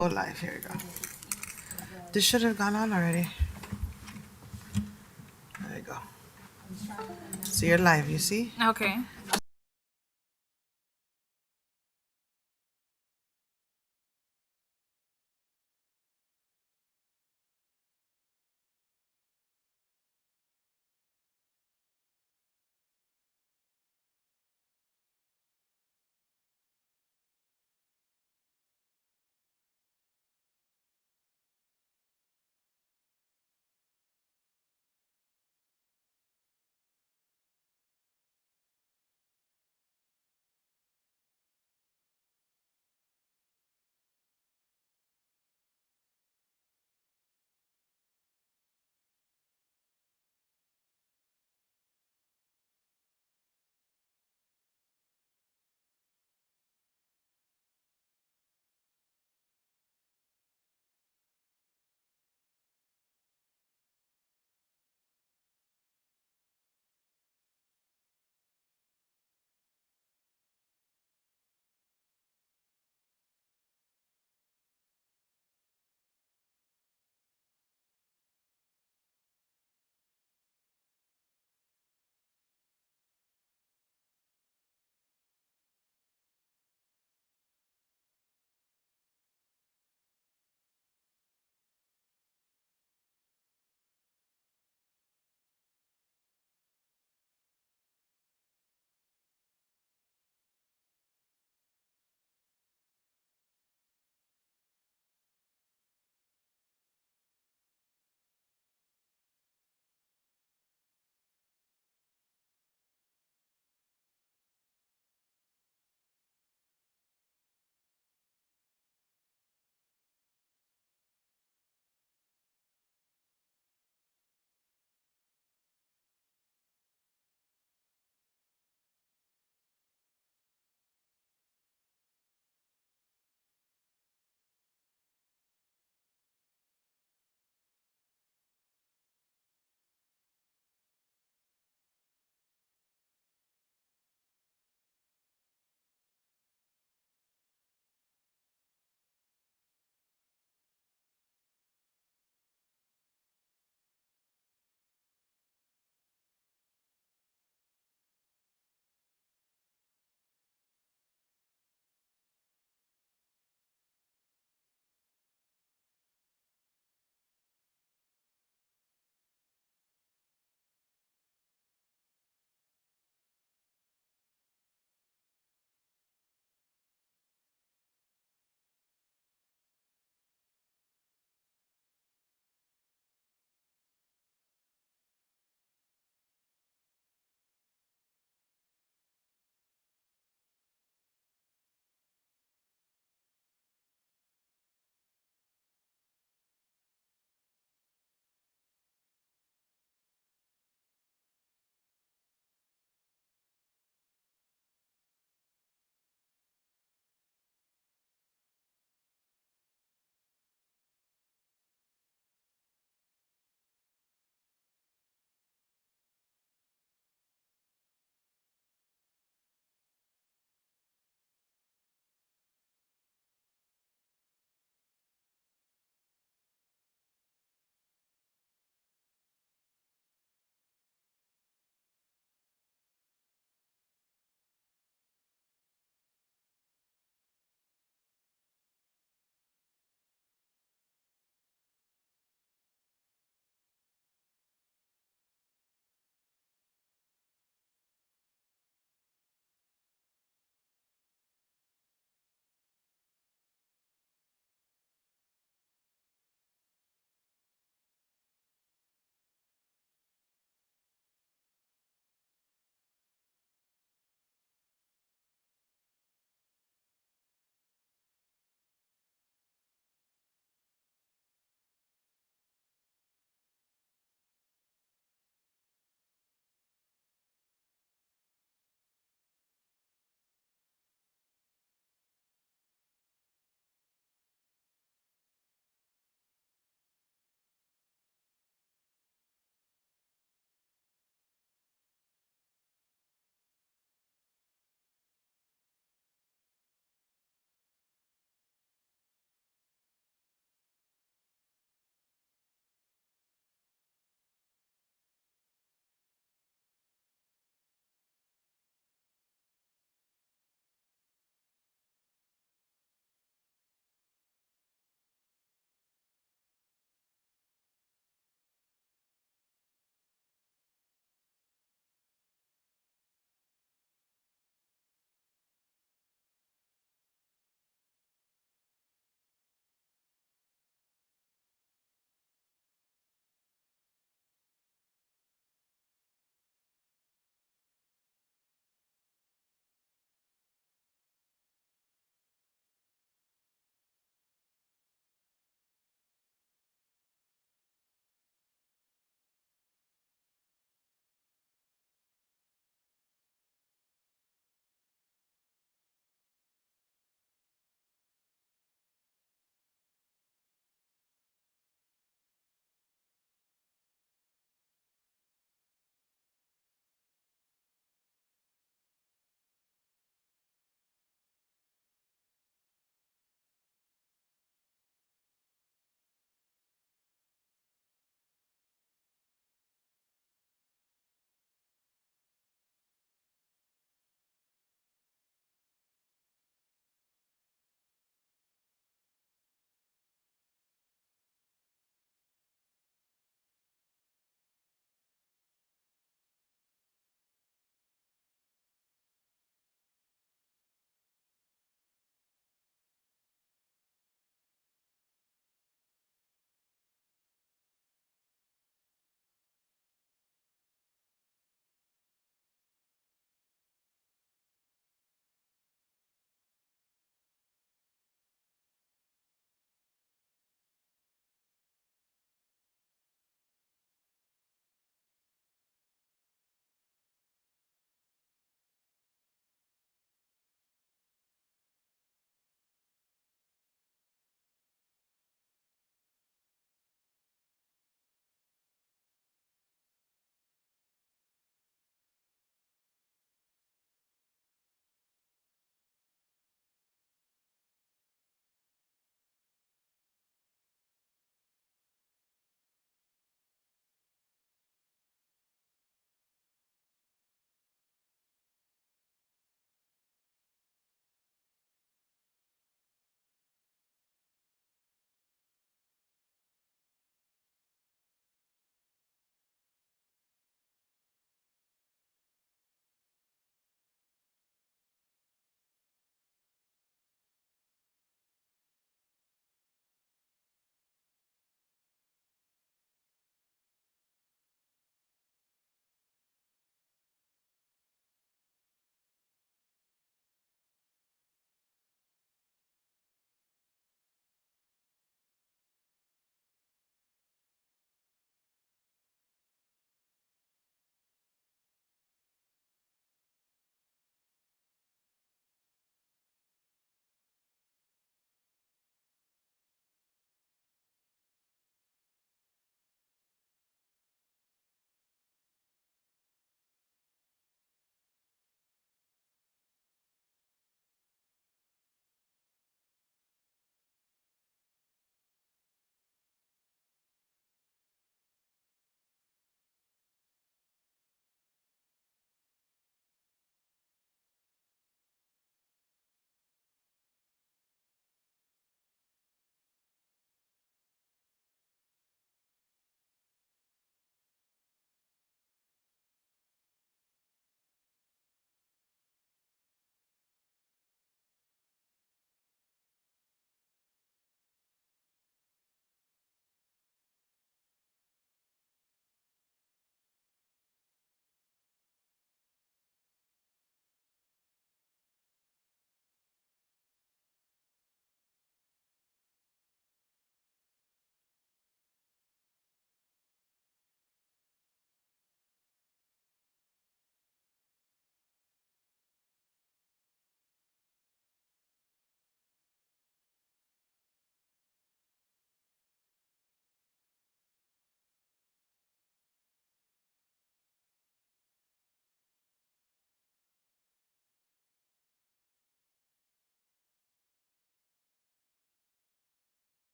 Go live. Here we go. This should have gone on already. There you go. So you're live, you see? Okay.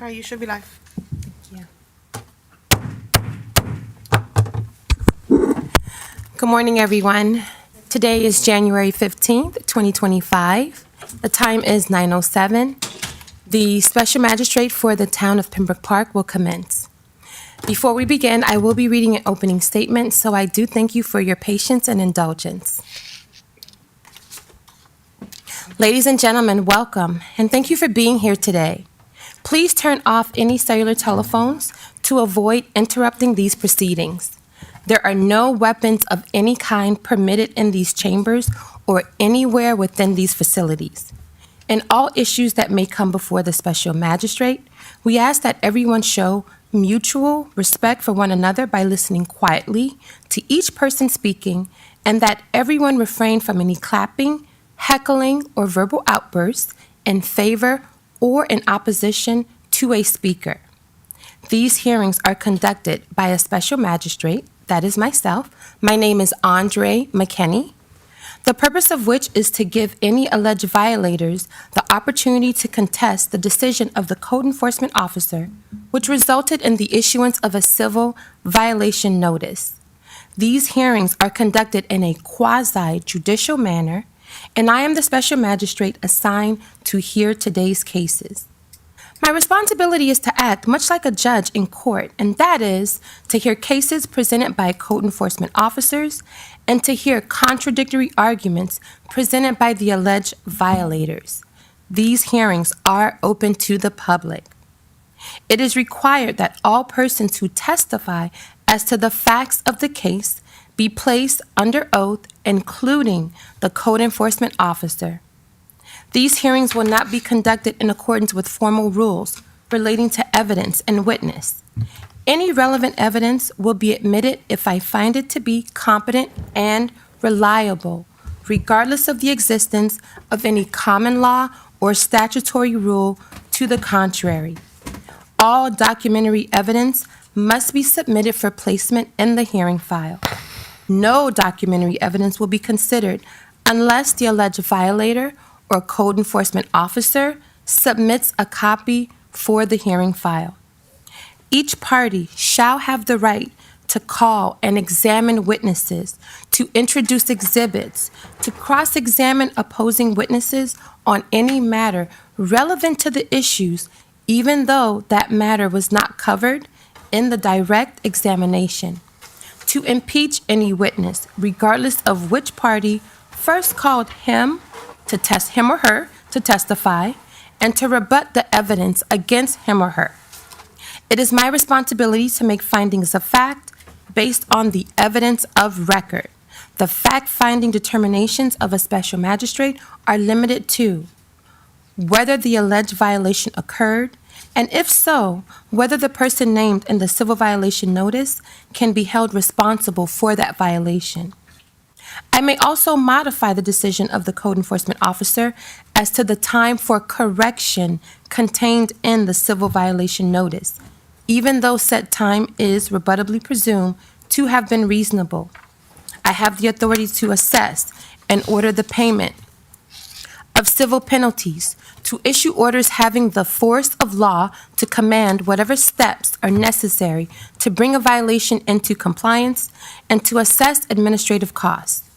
All right, you should be live. Yeah. Good morning, everyone. Today is January 15th, 2025. The time is 9:07. The special magistrate for the town of Pembroke Park will commence. Before we begin, I will be reading an opening statement, so I do thank you for your patience and indulgence. Ladies and gentlemen, welcome, and thank you for being here today. Please turn off any cellular telephones to avoid interrupting these proceedings. There are no weapons of any kind permitted in these chambers or anywhere within these facilities. In all issues that may come before the special magistrate, we ask that everyone show mutual respect for one another by listening quietly to each person speaking, and that everyone refrain from any clapping, heckling, or verbal outbursts in favor or in opposition to a speaker. These hearings are conducted by a special magistrate, that is myself. My name is Andre McKinney, the purpose of which is to give any alleged violators the opportunity to contest the decision of the code enforcement officer, which resulted in the issuance of a civil violation notice. These hearings are conducted in a quasi-judicial manner, and I am the special magistrate assigned to hear today's cases. My responsibility is to act much like a judge in court, and that is to hear cases presented by code enforcement officers and to hear contradictory arguments presented by the alleged violators. These hearings are open to the public. It is required that all persons who testify as to the facts of the case be placed under oath, including the code enforcement officer. These hearings will not be conducted in accordance with formal rules relating to evidence and witness. Any relevant evidence will be admitted if I find it to be competent and reliable, regardless of the existence of any common law or statutory rule to the contrary. All documentary evidence must be submitted for placement in the hearing file. No documentary evidence will be considered unless the alleged violator or code enforcement officer submits a copy for the hearing file. Each party shall have the right to call and examine witnesses, to introduce exhibits, to cross-examine opposing witnesses on any matter relevant to the issues, even though that matter was not covered in the direct examination, to impeach any witness, regardless of which party first called him to test him or her to testify, and to rebut the evidence against him or her. It is my responsibility to make findings of fact based on the evidence of record. The fact-finding determinations of a special magistrate are limited to whether the alleged violation occurred, and if so, whether the person named in the civil violation notice can be held responsible for that violation. I may also modify the decision of the code enforcement officer as to the time for correction contained in the civil violation notice, even though said time is rebuttably presumed to have been reasonable. I have the authority to assess and order the payment of civil penalties, to issue orders having the force of law to command whatever steps are necessary to bring a violation into compliance, and to assess administrative costs.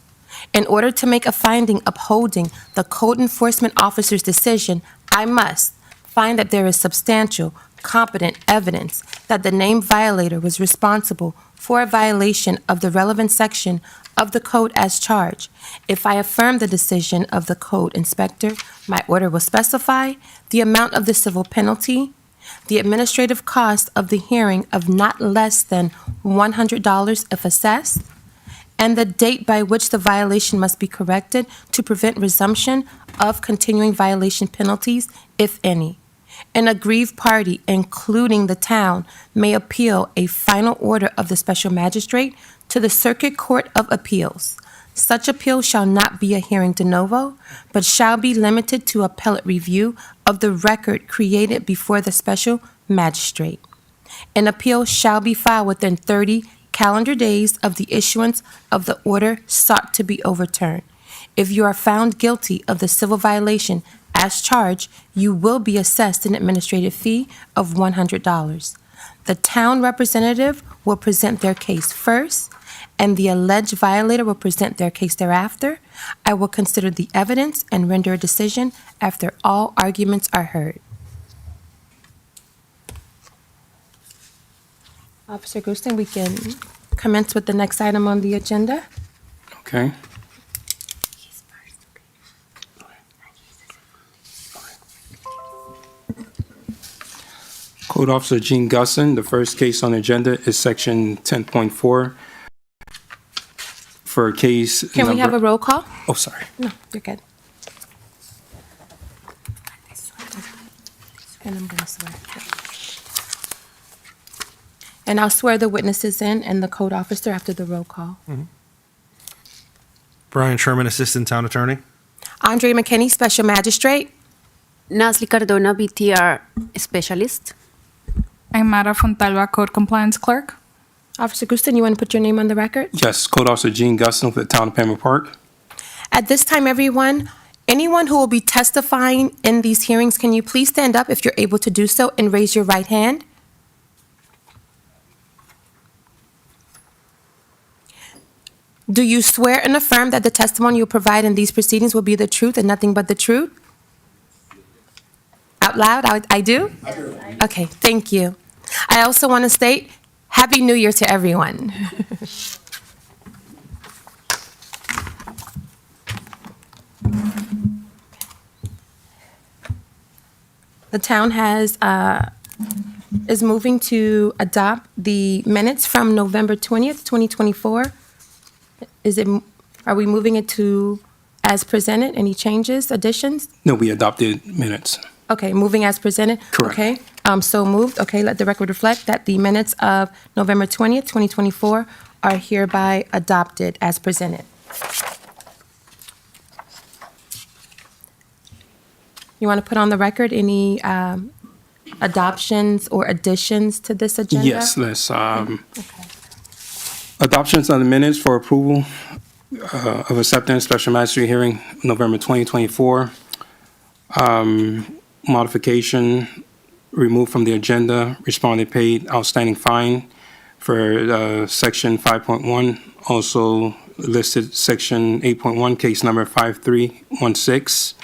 In order to make a finding upholding the code enforcement officer's decision, I must find that there is substantial, competent evidence that the named violator was responsible for a violation of the relevant section of the code as charged. If I affirm the decision of the code inspector, my order will specify the amount of the civil penalty, the administrative cost of the hearing of not less than $100 if assessed, and the date by which the violation must be corrected to prevent resumption of continuing violation penalties, if any. An aggrieved party, including the town, may appeal a final order of the special magistrate to the Circuit Court of Appeals. Such appeal shall not be a hearing de novo, but shall be limited to appellate review of the record created before the special magistrate. An appeal shall be filed within 30 calendar days of the issuance of the order sought to be overturned. If you are found guilty of the civil violation as charged, you will be assessed an administrative fee of $100. The town representative will present their case first, and the alleged violator will present their case thereafter. I will consider the evidence and render a decision after all arguments are heard. Officer Gustin, we can commence with the next item on the agenda. Okay. Code Officer Gene Gusson, the first case on the agenda is section 10.4 for case Can we have a number... roll call? Oh, sorry. No, you're good. And I'm going to swear. And I'll swear the witnesses in and the code officer after the roll call. Brian Sherman, Assistant Town Attorney. Andre McKinney, Special Magistrate. Nasli Cardona, BTR Specialist. I'm Mara Fontalva, Code Compliance Clerk. Officer Gustin, you want to put your name on the record? Yes, Code Officer Gene Gusson for the town of Pembroke Park. At this time, everyone, anyone who will be testifying in these hearings, can you please stand up if you're able to do so and raise your right hand? Do you swear and affirm that the testimony you provide in these proceedings will be the truth and nothing but the truth? Out loud, I do? I do. Okay, thank you. I also want to state Happy New Year to everyone. The town is moving to adopt the minutes from November 20th, 2024. Are we moving it to as presented? Any changes, additions? No, we adopted minutes. Okay, moving as presented? Correct. Okay, so moved. Okay, let the record reflect that the minutes of November 20th, 2024 are hereby adopted as presented. You want to put on the record any adoptions or additions to this agenda? Yes, let's, Okay. adoptions on the minutes for approval of acceptance, special magistrate hearing, November 2024. Modification, removed from the agenda, respondent paid outstanding fine for section 5.1, also listed section 8.1, case number 5316.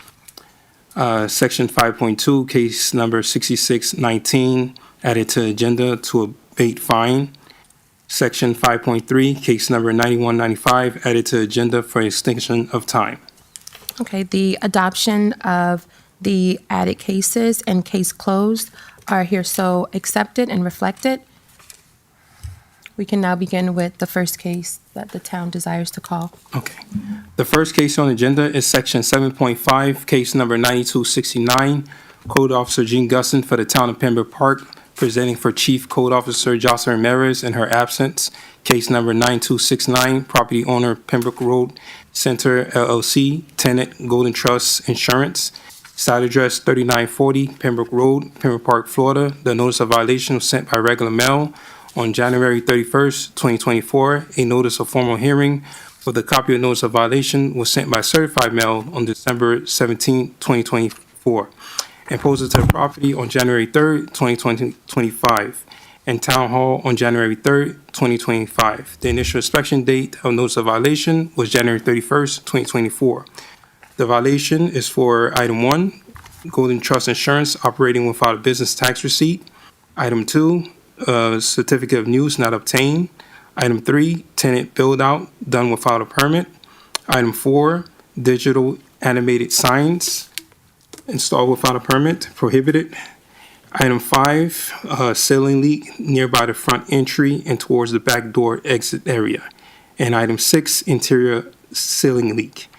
Section 5.2, case number 6619, added to agenda to abate fine. Section 5.3, case number 9195, added to agenda for extinction of time. Okay, the adoption of the added cases and case closed are here so accepted and reflected. We can now begin with the first case that the town desires to call. Okay. The first case on the agenda is section 7.5, case number 9269. Code Officer Gene Gusson for the town of Pembroke Park, presenting for Chief Code Officer JOSELINE RAMIREZ in her absence. Case number 9269, property owner Pembroke Road Center LLC, tenant Golden Trust Insurance. Site address 3940 Pembroke Road, Pembroke Park, Florida. The notice of violation was sent by regular mail on January 31st, 2024. A notice of formal hearing for the copy of notice of violation was sent by certified mail on December 17, 2024. And posted to the property on January 3rd, 2025. And Town Hall on January 3rd, 2025. The initial inspection date of notice of violation was January 31st, 2024. The violation is for item 1, Golden Trust Insurance operating without a business tax receipt. Item 2, certificate of use not obtained. Item 3, tenant build out done without a permit. Item 4, digital animated signs installed without a permit, prohibited. Item 5, ceiling leak nearby the front entry and towards the back door exit area. And item 6, interior ceiling leak.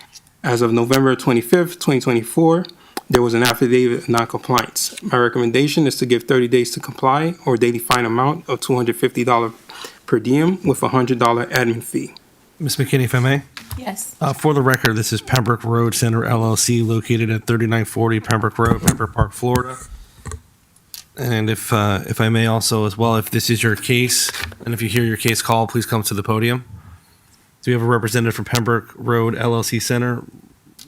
As of November 25th, 2024, there was an affidavit of noncompliance. My recommendation is to give 30 days to comply or daily fine amount of $250 per diem with a $100 admin fee. Ms. McKinney, if I may. Yes. For the record, this is Pembroke Road Center LLC, located at 3940 Pembroke Road, Pembroke Park, Florida. And if I may also as well, if this is your case, and if you hear your case call, please come to the podium. Do we have a representative from Pembroke Road LLC Center,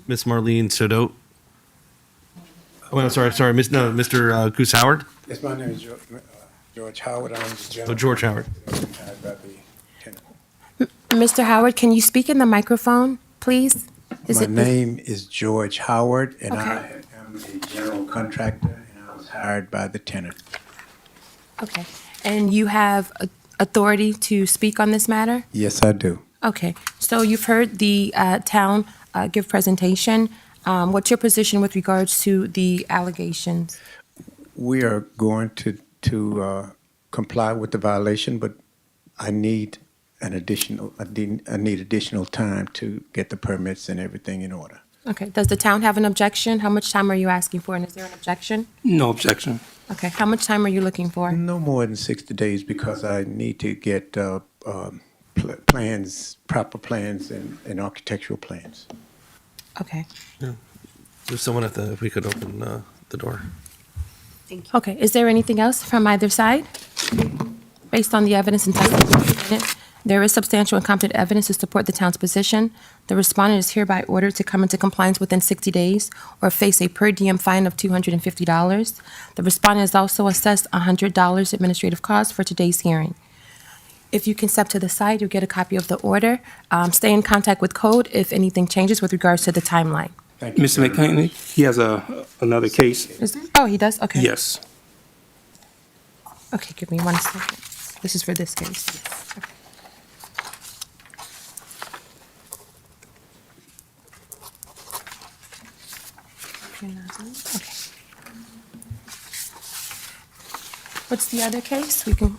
Miss Marlene Sodot? Oh, I'm sorry, Mr. Goose Howard? Yes, my name is George Howard. I'm the general. Oh, George Howard. Hired by the tenant. Mr. Howard, can you speak in the microphone, please? My name is George Howard, and Okay. I am a general contractor, and I was hired by the tenant. Okay. And you have authority to speak on this matter? Yes, I do. Okay. So you've heard the town give presentation. What's your position with regards to the allegations? We are going to comply with the violation, but I need I need additional time to get the permits and everything in order. Okay. Does the town have an objection? How much time are you asking for? And is there an objection? No objection. Okay. How much time are you looking for? No more than 60 days because I need to get plans, proper plans and architectural plans. Okay. There's someone if we could open the door. Okay. Is there anything else from either side? Based on the evidence and testimony presented, there is substantial and competent evidence to support the town's position. The respondent is hereby ordered to come into compliance within 60 days or face a per diem fine of $250. The respondent is also assessed $100 administrative costs for today's hearing. If you can step to the side, you'll get a copy of the order. Stay in contact with code if anything changes with regards to the timeline. Thank you. Mr. McKinney, he has another case. Oh, he does? Okay. Yes. Okay, give me 1 second. This is for this case. Okay. Okay. What's the other case? We can.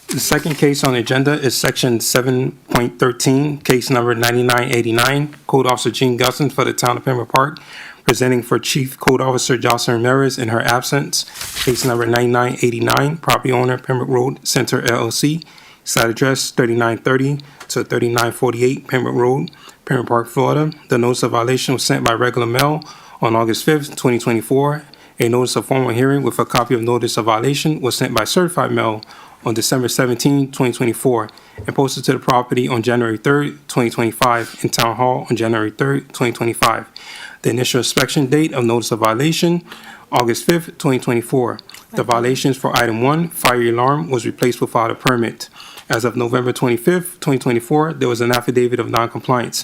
The second case on the agenda is Section 7.13, case number 9989, Code Officer Jean Gusson for the Town of Pembroke Park, presenting for Chief Code Officer Joseline Ramirez in her absence. Case number 9989, property owner Pembroke Road Center LLC, site address 3930 to 3948 Pembroke Road, Pembroke Park, Florida. The notice of violation was sent by regular mail on August 5th, 2024. A notice of formal hearing with a copy of notice of violation was sent by certified mail on December 17, 2024, and posted to the property on January 3rd, 2025, in Town Hall on January 3rd, 2025. The initial inspection date of notice of violation, August 5th, 2024. The violations for item 1, fire alarm, was replaced without a permit. As of November 25th, 2024, there was an affidavit of noncompliance.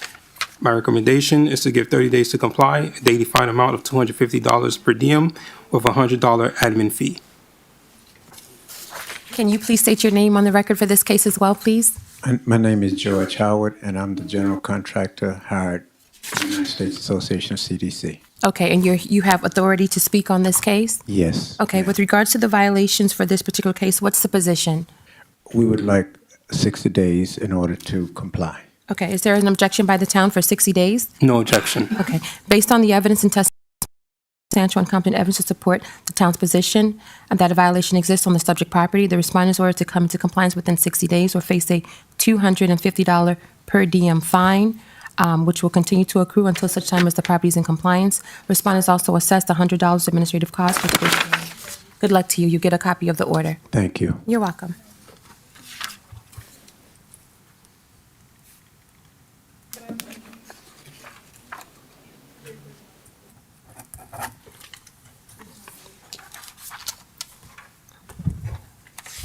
My recommendation is to give 30 days to comply, a daily fine amount of $250 per diem with a $100 admin fee. Can you please state your name on the record for this case as well, please? My name is George Howard, and I'm the general contractor hired by the United States Association of CDC. Okay, and you have authority to speak on this case? Yes. Okay, with regards to the violations for this particular case, what's the position? We would like 60 days in order to comply. Okay, is there an objection by the town for 60 days? No objection. Okay, based on the evidence and testimony, substantial and competent evidence to support the town's position and that a violation exists on the subject property, the respondent is ordered to come into compliance within 60 days or face a $250 per diem fine, which will continue to accrue until such time as the property is in compliance. Respondent is also assessed $100 administrative costs for today's hearing. Good luck to you. You get a copy of the order. Thank you. You're welcome.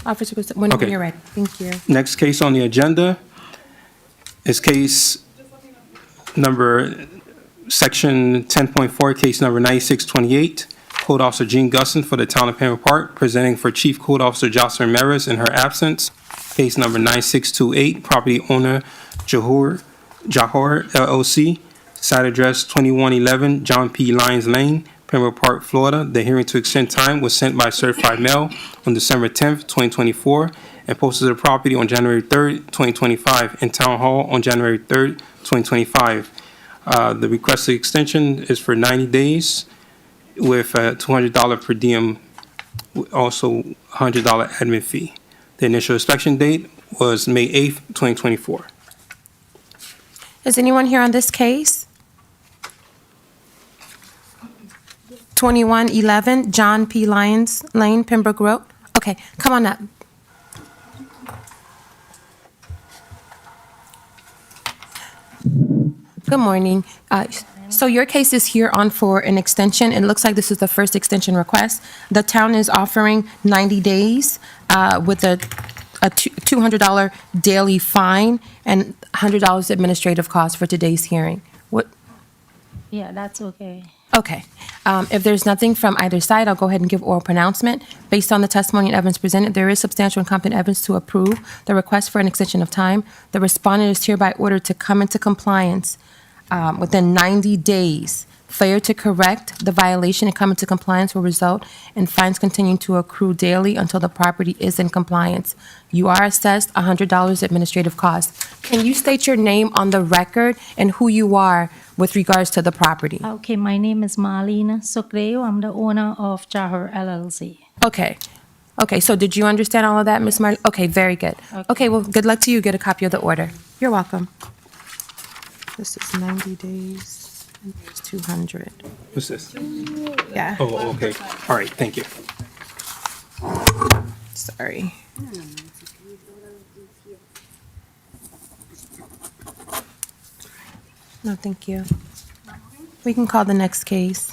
Officer, whenever Okay. you're ready. Thank you. Next case on the agenda is case number, section 10.4, case number 9628, Code Officer Jean Gusson for the Town of Pembroke Park, presenting for Chief Code Officer Joseline Ramirez in her absence. Case number 9628, property owner Johor LLC, site address 2111 John P. Lyons Lane, Pembroke Park, Florida. The hearing to extend time was sent by certified mail on December 10th, 2024, and posted to the property on January 3rd, 2025, in Town Hall on January 3rd, 2025. The requested extension is for 90 days with a $200 per diem, also $100 admin fee. The initial inspection date was May 8th, 2024. Is anyone here on this case? 2111 John P. Lyons Lane, Pembroke Road. Okay, come on up. Good morning. So your case is here on for an extension. It looks like this is the first extension request. The town is offering 90 days with a $200 daily fine and $100 administrative cost for today's hearing. What? Yeah, that's okay. Okay. If there's nothing from either side, I'll go ahead and give oral pronouncement. Based on the testimony and evidence presented, there is substantial and competent evidence to approve the request for an extension of time. The respondent is hereby ordered to come into compliance within 90 days. Failure to correct the violation and come into compliance will result in fines continuing to accrue daily until the property is in compliance. You are assessed $100 administrative cost. Can you state your name on the record and who you are with regards to the property? Okay, my name is Marlene Socreo. I'm the owner of Jahar LLC. Okay. Okay, so did you understand all of that, Ms. Marley? Okay, very good. Okay, well, good luck to you. Get a copy of the order. You're welcome. This is 90 days, and it's 200. What's this? Yeah, Oh, okay. All right, thank you. sorry. No, thank you. We can call the next case.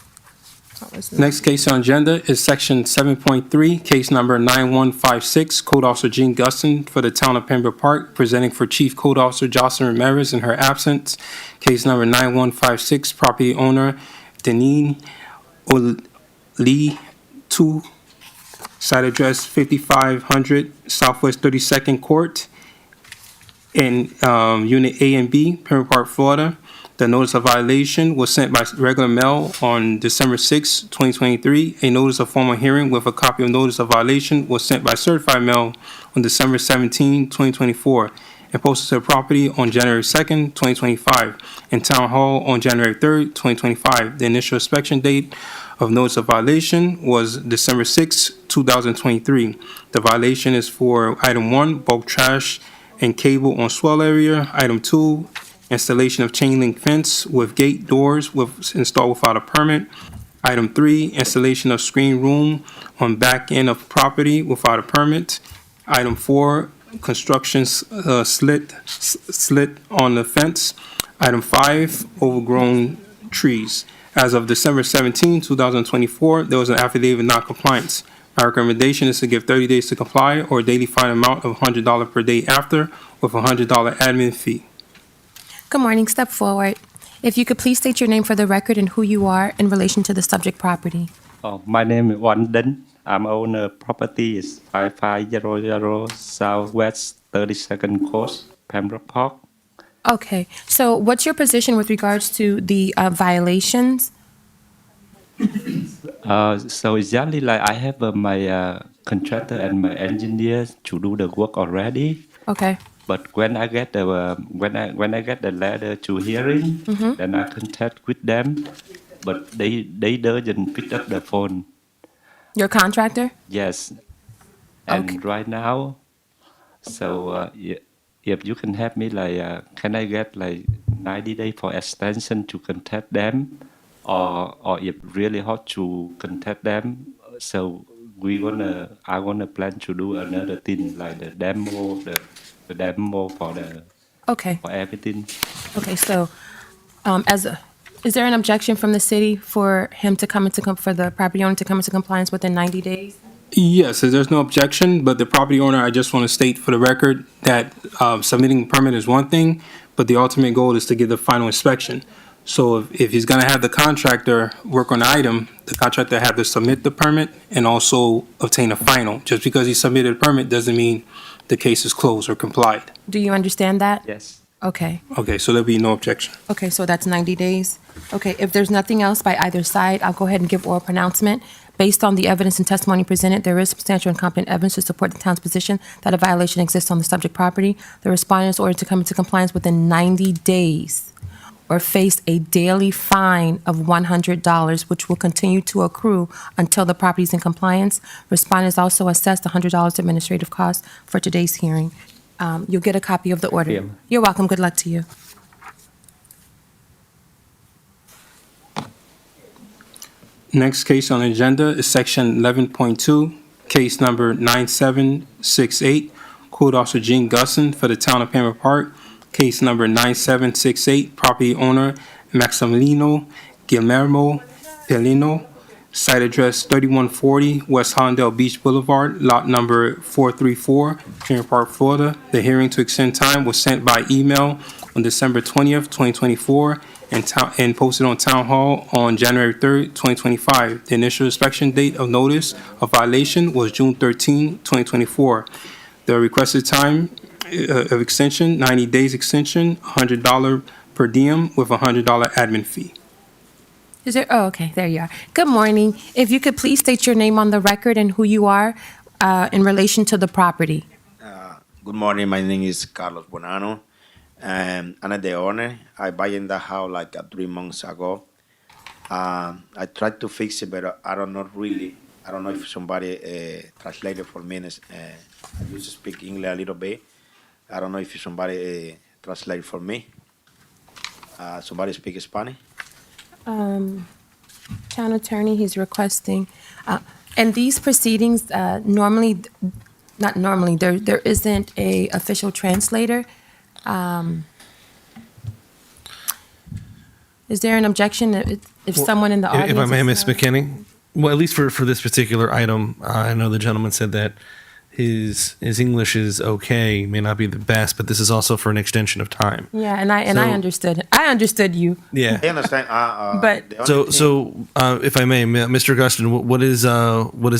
What was the- Next case on agenda is section 7.3, case number 9156, Code Officer Jean Guston for the town of Pembroke Park, presenting for Chief Code Officer Jocelyn Ramirez in her absence. Case number 9156, property owner DINH Lee 2, site address 5500 Southwest 32nd Court in Unit A and B, Pembroke Park, Florida. The notice of violation was sent by regular mail on December 6, 2023. A notice of formal hearing with a copy of notice of violation was sent by certified mail on December 17, 2024, and posted to the property on January 2nd, 2025, and Town Hall on January 3rd, 2025. The initial inspection date of notice of violation was December 6, 2023. The violation is for item 1, bulk trash and cable on swell area. Item 2, installation of chain link fence with gate doors installed without a permit. Item 3, installation of screen room on back end of property without a permit. Item 4, construction slit on the fence. Item 5, overgrown trees. As of December 17, 2024, there was an affidavit of non-compliance. My recommendation is to give 30 days to comply or a daily fine amount of $100 per day after with a $100 admin fee. Good morning. Step forward. If you could please state your name for the record and who you are in relation to the subject property. Oh, my name is DINH. I'm owner property is 5500 Southwest 32nd Court, Pembroke Park. Okay, so what's your position with regards to the violations? So exactly like I have my contractor and my engineer to do the work already. Okay, But when I get the when I get the letter to hearing, then I contact with them. But they doesn't pick up the phone. your contractor? Yes. And Okay. right now, so if you can help me, like, can I get like 90 days for extension to contact them, or if really hard to contact them, so I gonna plan to do another thing like the demo Okay, for everything. okay, so, is there an objection from the city for him to come into, for the property owner to come into compliance within 90 days? Yes, there's no objection, but the property owner, I just want to state for the record that submitting a permit is one thing, but the ultimate goal is to get the final inspection. So if he's going to have the contractor work on the item, the contractor have to submit the permit and also obtain a final. Just because he submitted a permit doesn't mean the case is closed or complied. Do you understand that? Yes. Okay, Okay, so there'll be no objection. okay, so that's 90 days. Okay, if there's nothing else by either side, I'll go ahead and give oral pronouncement. Based on the evidence and testimony presented, there is substantial and competent evidence to support the town's position that a violation exists on the subject property. The respondent is ordered to come into compliance within 90 days or face a daily fine of $100, which will continue to accrue until the property is in compliance. Respondent is also assessed $100 administrative cost for today's hearing. You'll get a copy of the order. Yeah. You're welcome. Good luck to you. Next case on the agenda is section 11.2, case number 9768, Code Officer Jean Gusson for the town of Pembroke Park, case number 9768, property owner Maximiliano Guillermo Pelino, site address 3140 West Hollandale Beach Boulevard, lot number 434, Pembroke Park, Florida. The hearing to extend time was sent by email on December 20th, 2024, and posted on Town Hall on January 3rd, 2025. The initial inspection date of notice of violation was June 13, 2024. The requested time of extension, 90 days extension, $100 per diem with a $100 admin fee. Is there, oh, okay, there you are. Good morning. If you could please state your name on the record and who you are in relation to the property. Good morning. My name is Carlos Bonano, and I'm the owner. I buy in the house like 3 months ago. I tried to fix it, but I don't know really. I don't know if somebody translated for me. I used to speak English a little bit. I don't know if somebody translated for me. Somebody speak Spanish? Town attorney, he's requesting, and these proceedings, normally, not normally, there isn't a official translator. Is there an objection if someone in the audience? If I may, is, Ms. McKinney, well, at least for this particular item, I know the gentleman said that his English is okay, may not be the best, but this is also for an extension of time. Yeah, and I understood. I understood you. Yeah. I understand. But If I may, Mr. Gustin, what is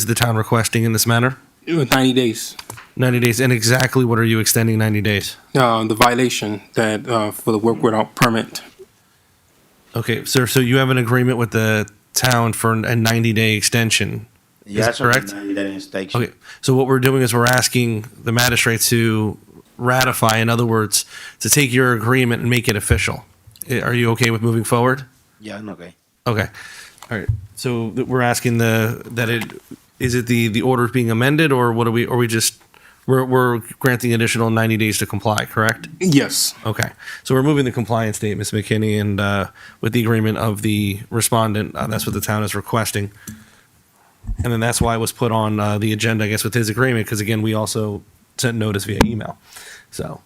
the town requesting in this matter? 90 days. 90 days, and exactly what are you extending 90 days? The violation that for the work without permit. Okay, sir, so you have an agreement with the town for a 90-day extension. Yes, is that correct? Okay, so what we're doing is we're asking the magistrate to ratify, in other words, to take your agreement and make it official. Are you okay with moving forward? Yeah, I'm okay. Okay, all right. So we're asking is it the order being amended, or what are we just, we're granting additional 90 days to comply, correct? Yes. Okay, so we're moving the compliance date, Ms. McKinney, and with the agreement of the respondent, that's what the town is requesting. And then that's why it was put on the agenda, I guess, with his agreement, because again, we also sent notice via email. So,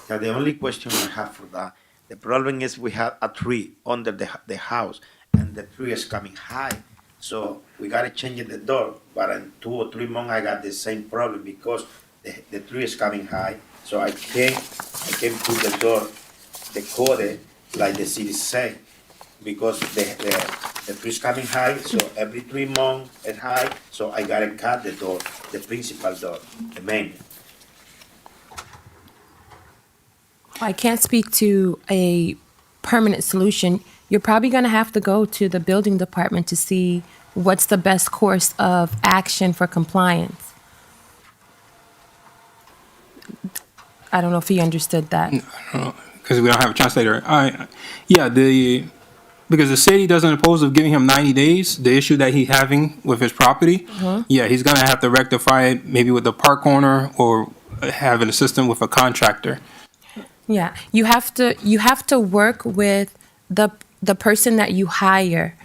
Yeah, the only question I have for that, the problem is we have a tree under the house, and the tree is coming high. So we got to change the door. But in 2 or 3 months, I got the same problem because the tree is coming high. So I can't put the door, the code, like the city say, because the tree is coming high. So every 3 months it's high. So I got to cut the door, the principal door, the main. I can't speak to a permanent solution. You're probably going to have to go to the building department to see what's the best course of action for compliance. I don't know if he understood that. Because we don't have a translator. Because the city doesn't oppose of giving him 90 days, the issue that he's having with his property, he's going to have to rectify it maybe with the park owner or have an assistant with a contractor. Yeah, you have to work with the person that you hire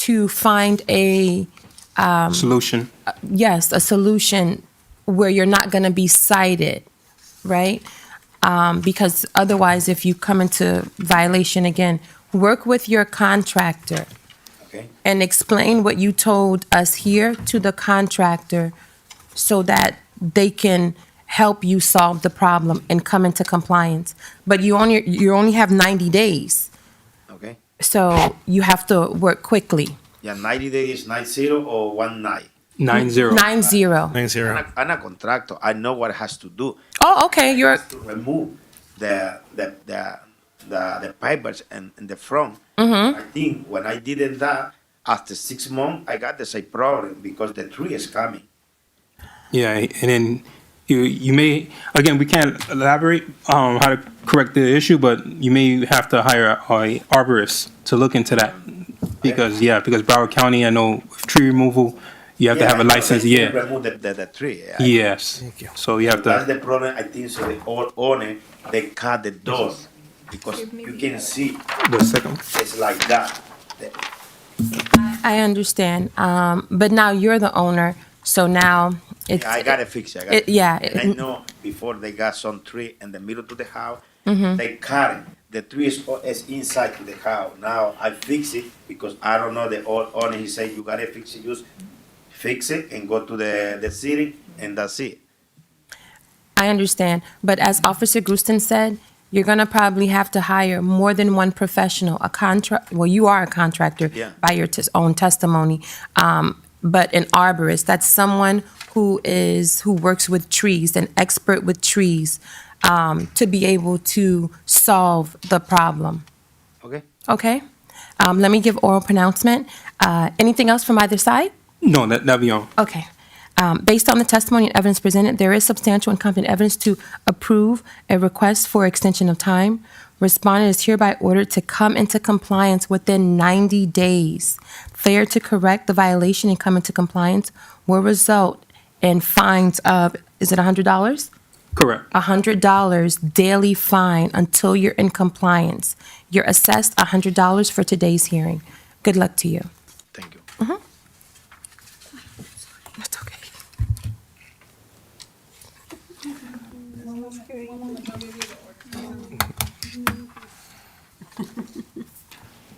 to find a Solution. yes, a solution where you're not going to be cited, right? Because otherwise, if you come into violation again, work with your contractor and explain what you told us here to the contractor so that they can help you solve the problem and come into compliance. But you only have 90 days. Okay. So you have to work quickly. Yeah, 90 days, 90 or 1 night. 90. 90. 90. I'm a contractor. I know what it has to do. Oh, okay. You're To remove the papers and the front. Mm-hmm. I think when I did that, after 6 months, I got the same problem because the tree is coming. Yeah, and then you may, again, we can't elaborate how to correct the issue, but you may have to hire a arborist to look into that. Because Broward County, I know, with tree removal, you have to have a license. They remove the tree. Yes. So you have That's to. the problem. I think so. The old owner, they cut the door because you can see The second. it's like that. I understand. But now you're the owner, so now it's I gotta fix it. I And I know before they got some tree in the middle to the house, They cut it. The tree is inside to the house. Now I fix it because I don't know the old owner. He said you gotta fix it. Just fix it and go to the city, and that's it. I understand, but as Officer Grustin said, you're gonna probably have to hire more than one professional, well, you are a contractor Yeah. by your own testimony. But an arborist, that's someone who works with trees, an expert with trees, to be able to solve the problem. Okay. Okay? Let me give oral pronouncement. Anything else from either side? No, that'll be all. Okay. Based on the testimony and evidence presented, there is substantial and competent evidence to approve a request for extension of time. Respondent is hereby ordered to come into compliance within 90 days. Failure to correct the violation and come into compliance will result in fines of, is it $100? Correct. $100 daily fine until you're in compliance. You're assessed $100 for today's hearing. Good luck to you. Thank you. That's okay.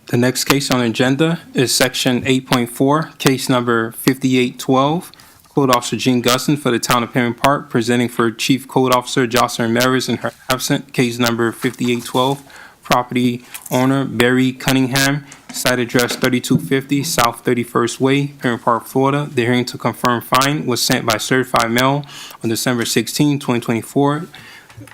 The next case on the agenda is Section 8.4, case number 5812. Code Officer Jean Gusson for the Town of Pembroke Park, presenting for Chief Code Officer Jocelyn Ramirez in her absent. Case number 5812. Property owner Barry Cunningham, site address 3250 South 31st Way, Pembroke Park, Florida. The hearing to confirm fine was sent by certified mail on December 16, 2024,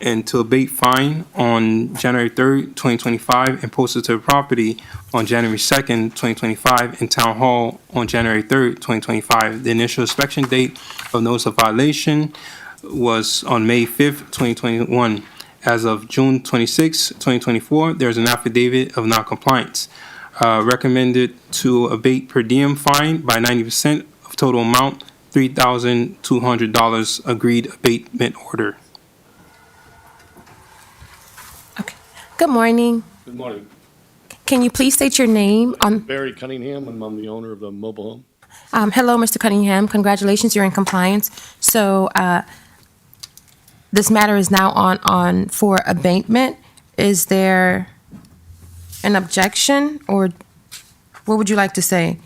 and to abate fine on January 3rd, 2025, and posted to the property on January 2nd, 2025, and Town Hall on January 3rd, 2025. The initial inspection date of notice of violation was on May 5th, 2021. As of June 26, 2024, there is an affidavit of noncompliance. Recommended to abate per diem fine by 90% of total amount, $3,200 agreed abatement order. Okay. Good morning. Good morning. Can you please state your name on? Barry Cunningham, and I'm the owner of the mobile home. Hello, Mr. Cunningham. Congratulations, you're in compliance. So this matter is now on for abatement. Is there an objection, or what would you like to say?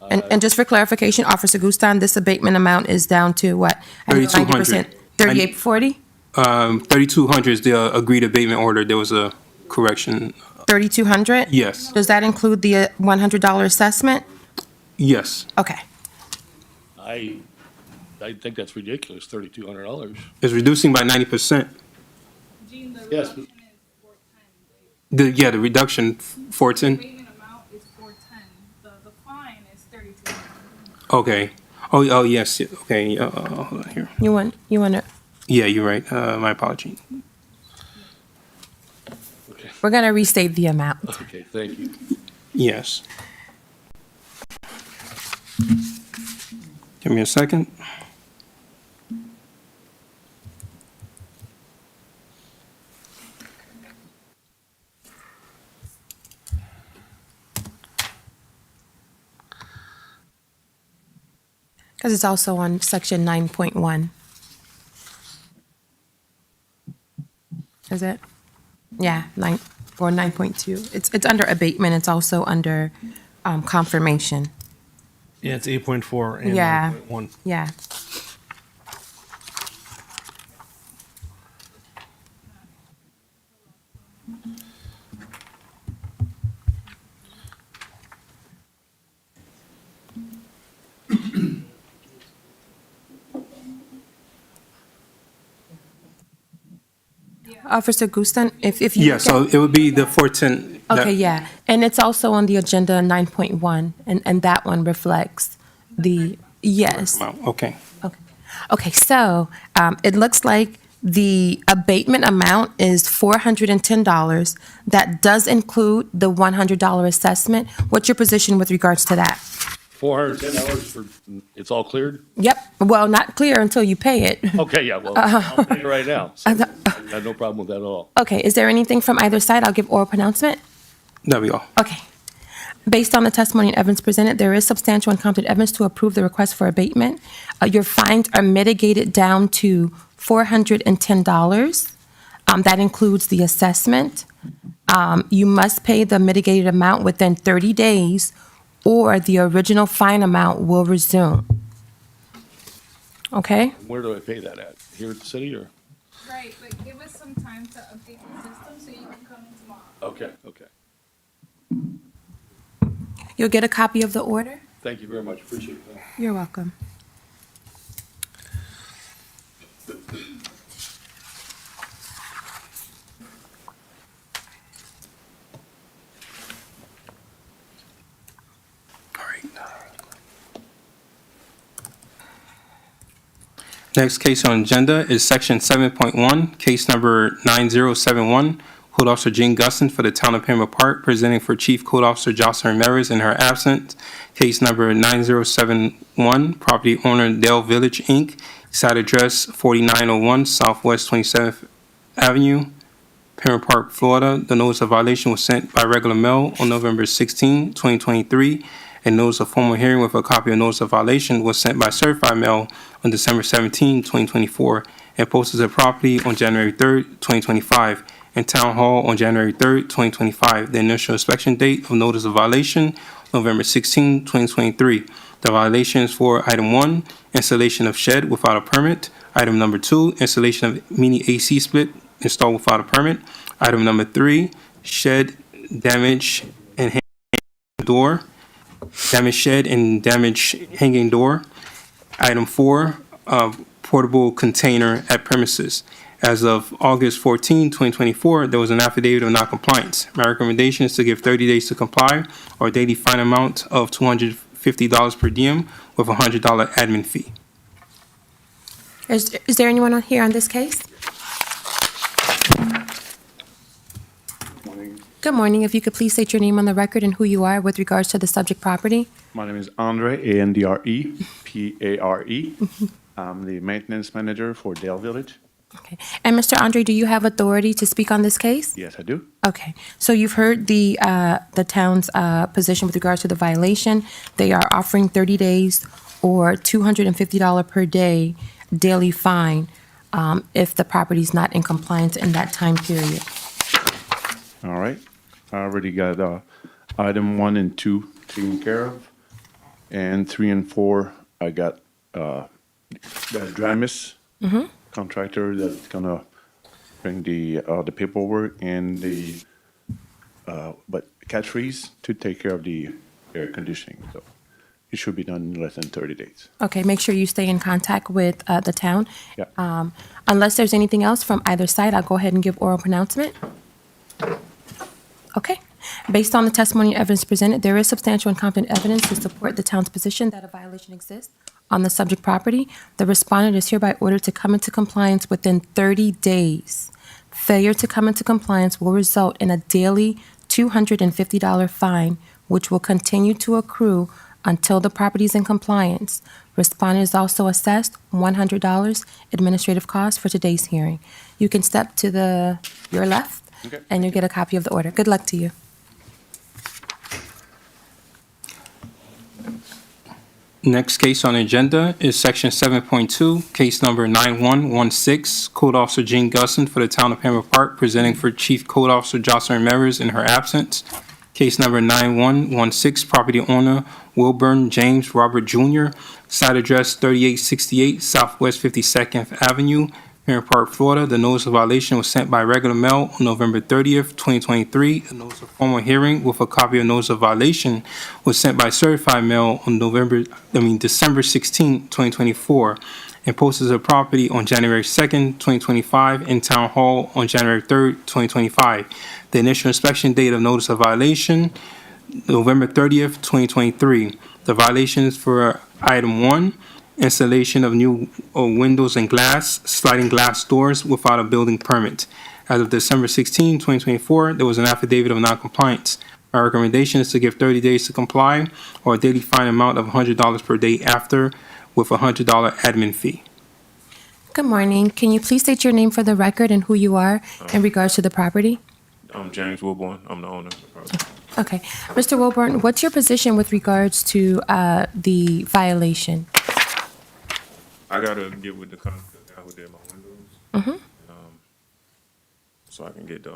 And just for clarification, Officer Gustin, this abatement amount is down to what? 3,200. 3840? 3,200 is the agreed abatement order. There was a correction. 3,200? Yes. Does that include the $100 assessment? Yes. Okay. I think that's ridiculous, $3,200. It's reducing by 90%. Yes, The reduction, 410. Payment amount is $410. The fine is $3,200. Okay. Oh, yes. Okay. Hold on here. You want to? Yeah, you're right. My apology. okay, We're going to restate the amount. okay, thank you. Yes. Give me a second. Because it's also on section 9.1. Is it? Yeah, 9 or 9.2. It's under abatement. It's also under confirmation. Yeah, it's 8.4 and Yeah. 9.1. Yeah. Officer Gustin, if you Yeah, so it would be the 410. okay, yeah, and it's also on the agenda 9.1, and that one reflects the yes. Okay. Okay, so it looks like the abatement amount is $410. That does include the $100 assessment. What's your position with regards to that? $410 for, it's all cleared? Yep. Well, not clear until you pay it. Okay, yeah, well, I'll pay it right now. So I have no problem with that at all. Okay, is there anything from either side? I'll give oral pronouncement. That'll be all. Okay. Based on the testimony and evidence presented, there is substantial and competent evidence to approve the request for abatement. Your fines are mitigated down to $410. That includes the assessment. You must pay the mitigated amount within 30 days, or the original fine amount will resume. Okay? Where do I pay that at? Here at the city or? Right, but give us some time to update the system so you can come in tomorrow. Okay, okay. You'll get a copy of the order. Thank you very much. Appreciate that. You're welcome. Next case on agenda is Section 7.1, case number 9071, Code Officer Jean Gusson for the Town of Pembroke Park, presenting for Chief Code Officer Jocelyn Ramirez in her absence. Case number 9071, property owner Dale Village, Inc., site address 4901 Southwest 27th Avenue, Pembroke Park, Florida. The notice of violation was sent by regular mail on November 16, 2023. A notice of formal hearing with a copy of notice of violation was sent by certified mail on December 17, 2024, and posted to the property on January 3, 2025, and Town Hall on January 3, 2025. The initial inspection date of notice of violation, November 16, 2023. The violation is for item 1, installation of shed without a permit. Item number 2, installation of mini AC split installed without a permit. Item number 3, shed damage and hanging door. Damaged shed and damaged hanging door. Item 4, portable container at premises. As of August 14, 2024, there was an affidavit of non-compliance. My recommendation is to give 30 days to comply, or a daily fine amount of $250 per diem with a $100 admin fee. Is there anyone on here on this case? Good morning. If you could please state your name on the record and who you are with regards to the subject property. My name is Andre, A-N-D-R-E, P-A-R-E. I'm the maintenance manager for Dale Village. Okay. And Mr. Andre, do you have authority to speak on this case? Yes, I do. Okay. So you've heard the town's position with regards to the violation. They are offering 30 days or $250 per day daily fine if the property is not in compliance in that time period. All right. I already got item 1 and 2 taken care of. And 3 and 4, I got the Dramis contractor that's gonna bring the paperwork and the catch freeze to take care of the air conditioning. So it should be done in less than 30 days. Okay. Make sure you stay in contact with the town. Yeah. Unless there's anything else from either side, I'll go ahead and give oral pronouncement. Okay. Based on the testimony and evidence presented, there is substantial and competent evidence to support the town's position that a violation exists on the subject property. The respondent is hereby ordered to come into compliance within 30 days. Failure to come into compliance will result in a daily $250 fine, which will continue to accrue until the property is in compliance. Respondent is also assessed $100 administrative costs for today's hearing. You can step to your left. Okay. And you'll get a copy of the order. Good luck to you. Next case on the agenda is Section 7.2, case number 9116, Code Officer Jean Gusson for the Town of Pembroke Park, presenting for Chief Code Officer Jocelyn Ramirez in her absence. Case number 9116, property owner Wilburn James Robert Jr., site address 3868 Southwest 52nd Avenue, Pembroke Park, Florida. The notice of violation was sent by regular mail on November 30th, 2023. A notice of formal hearing with a copy of notice of violation was sent by certified mail on December 16, 2024, and posted to the property on January 2nd, 2025, in Town Hall on January 3rd, 2025. The initial inspection date of notice of violation, November 30th, 2023. The violations for item 1, installation of new windows and sliding glass doors without a building permit. As of December 16, 2024, there was an affidavit of non-compliance. My recommendation is to give 30 days to comply, or a daily fine amount of $100 per day after, with a $100 admin fee. Good morning. Can you please state your name for the record and who you are in regards to the property? I'm James Wilborn. I'm the owner of the property. Okay. Mr. Wilburn, what's your position with regards to the violation? I gotta get with the contractor who did my windows. so I can get the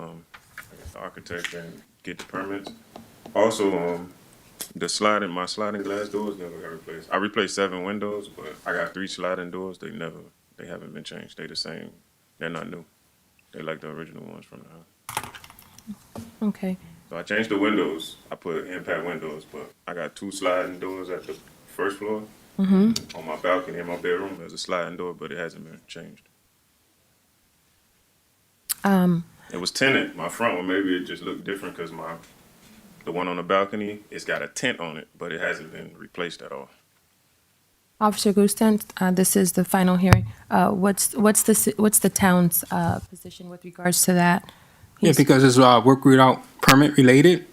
architect and get the permits. Also, my sliding glass doors never got replaced. I replaced 7 windows, but I got 3 sliding doors. They haven't been changed. They the same. They're not new. They like the original ones from the house. Okay. So I changed the windows. I put impact windows, but I got 2 sliding doors at the first floor. Mm-hmm. On my balcony in my bedroom, there's a sliding door, but it hasn't been changed. It was tinted. My front one, maybe it just looked different because the one on the balcony, it's got a tint on it, but it hasn't been replaced at all. Officer Gustin, this is the final hearing. What's the town's position with regards to that? Yeah, because it's work route permit related,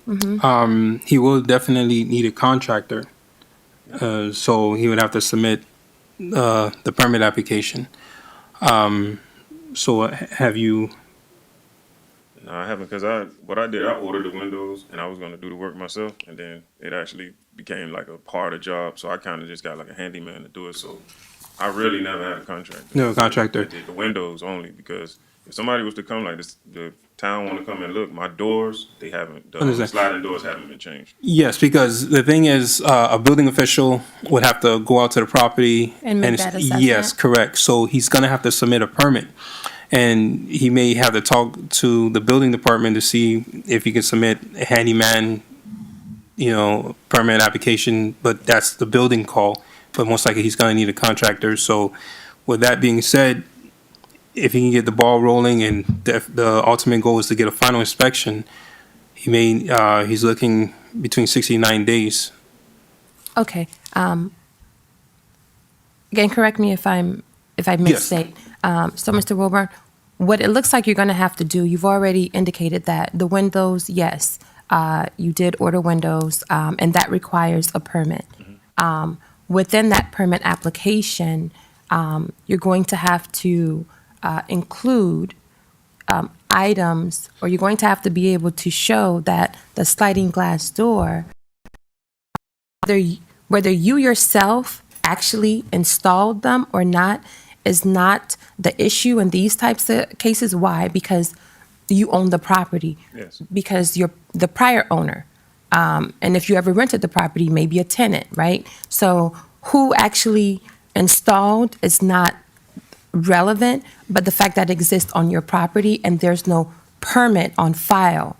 he will definitely need a contractor. So he would have to submit the permit application. So have you? No, I haven't, because what I did, I ordered the windows and I was going to do the work myself, and then it actually became like a part of the job. So I kind of just got like a handyman to do it. So I really never had a contractor. No contractor. I did the windows only, because if somebody was to come like this, the town want to come and look, my doors, they haven't, the sliding doors haven't been changed. Yes, because the thing is, a building official would have to go out to the property. And make that assessment? Yes, correct. So he's going to have to submit a permit. And he may have to talk to the building department to see if he can submit a handyman, permit application, but that's the building call. But most likely he's going to need a contractor. So with that being said, if he can get the ball rolling and the ultimate goal is to get a final inspection, he's looking between 60 and 90 days. Okay. Again, correct me if I misstate. So, Mr. Wilburn, what it looks like you're going to have to do, you've already indicated that the windows, yes, you did order windows, and that requires a permit. Within that permit application, you're going to have to include items, or you're going to have to be able to show that the sliding glass door, whether you yourself actually installed them or not, is not the issue in these types of cases. Why? Because you own the property. Yes. Because you're the prior owner. And if you ever rented the property, maybe a tenant, right? So who actually installed is not relevant, but the fact that it exists on your property and there's no permit on file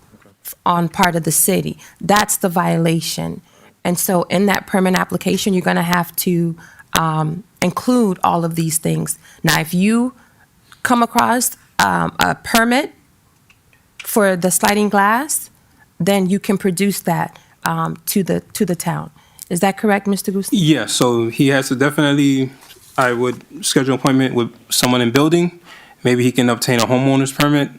on part of the city, that's the violation. And so in that permit application, you're going to have to include all of these things. Now, if you come across a permit for the sliding glass, then you can produce that to the town. Is that correct, Mr. Gusti? Yes, so he has to definitely, I would schedule an appointment with someone in building. Maybe he can obtain a homeowner's permit.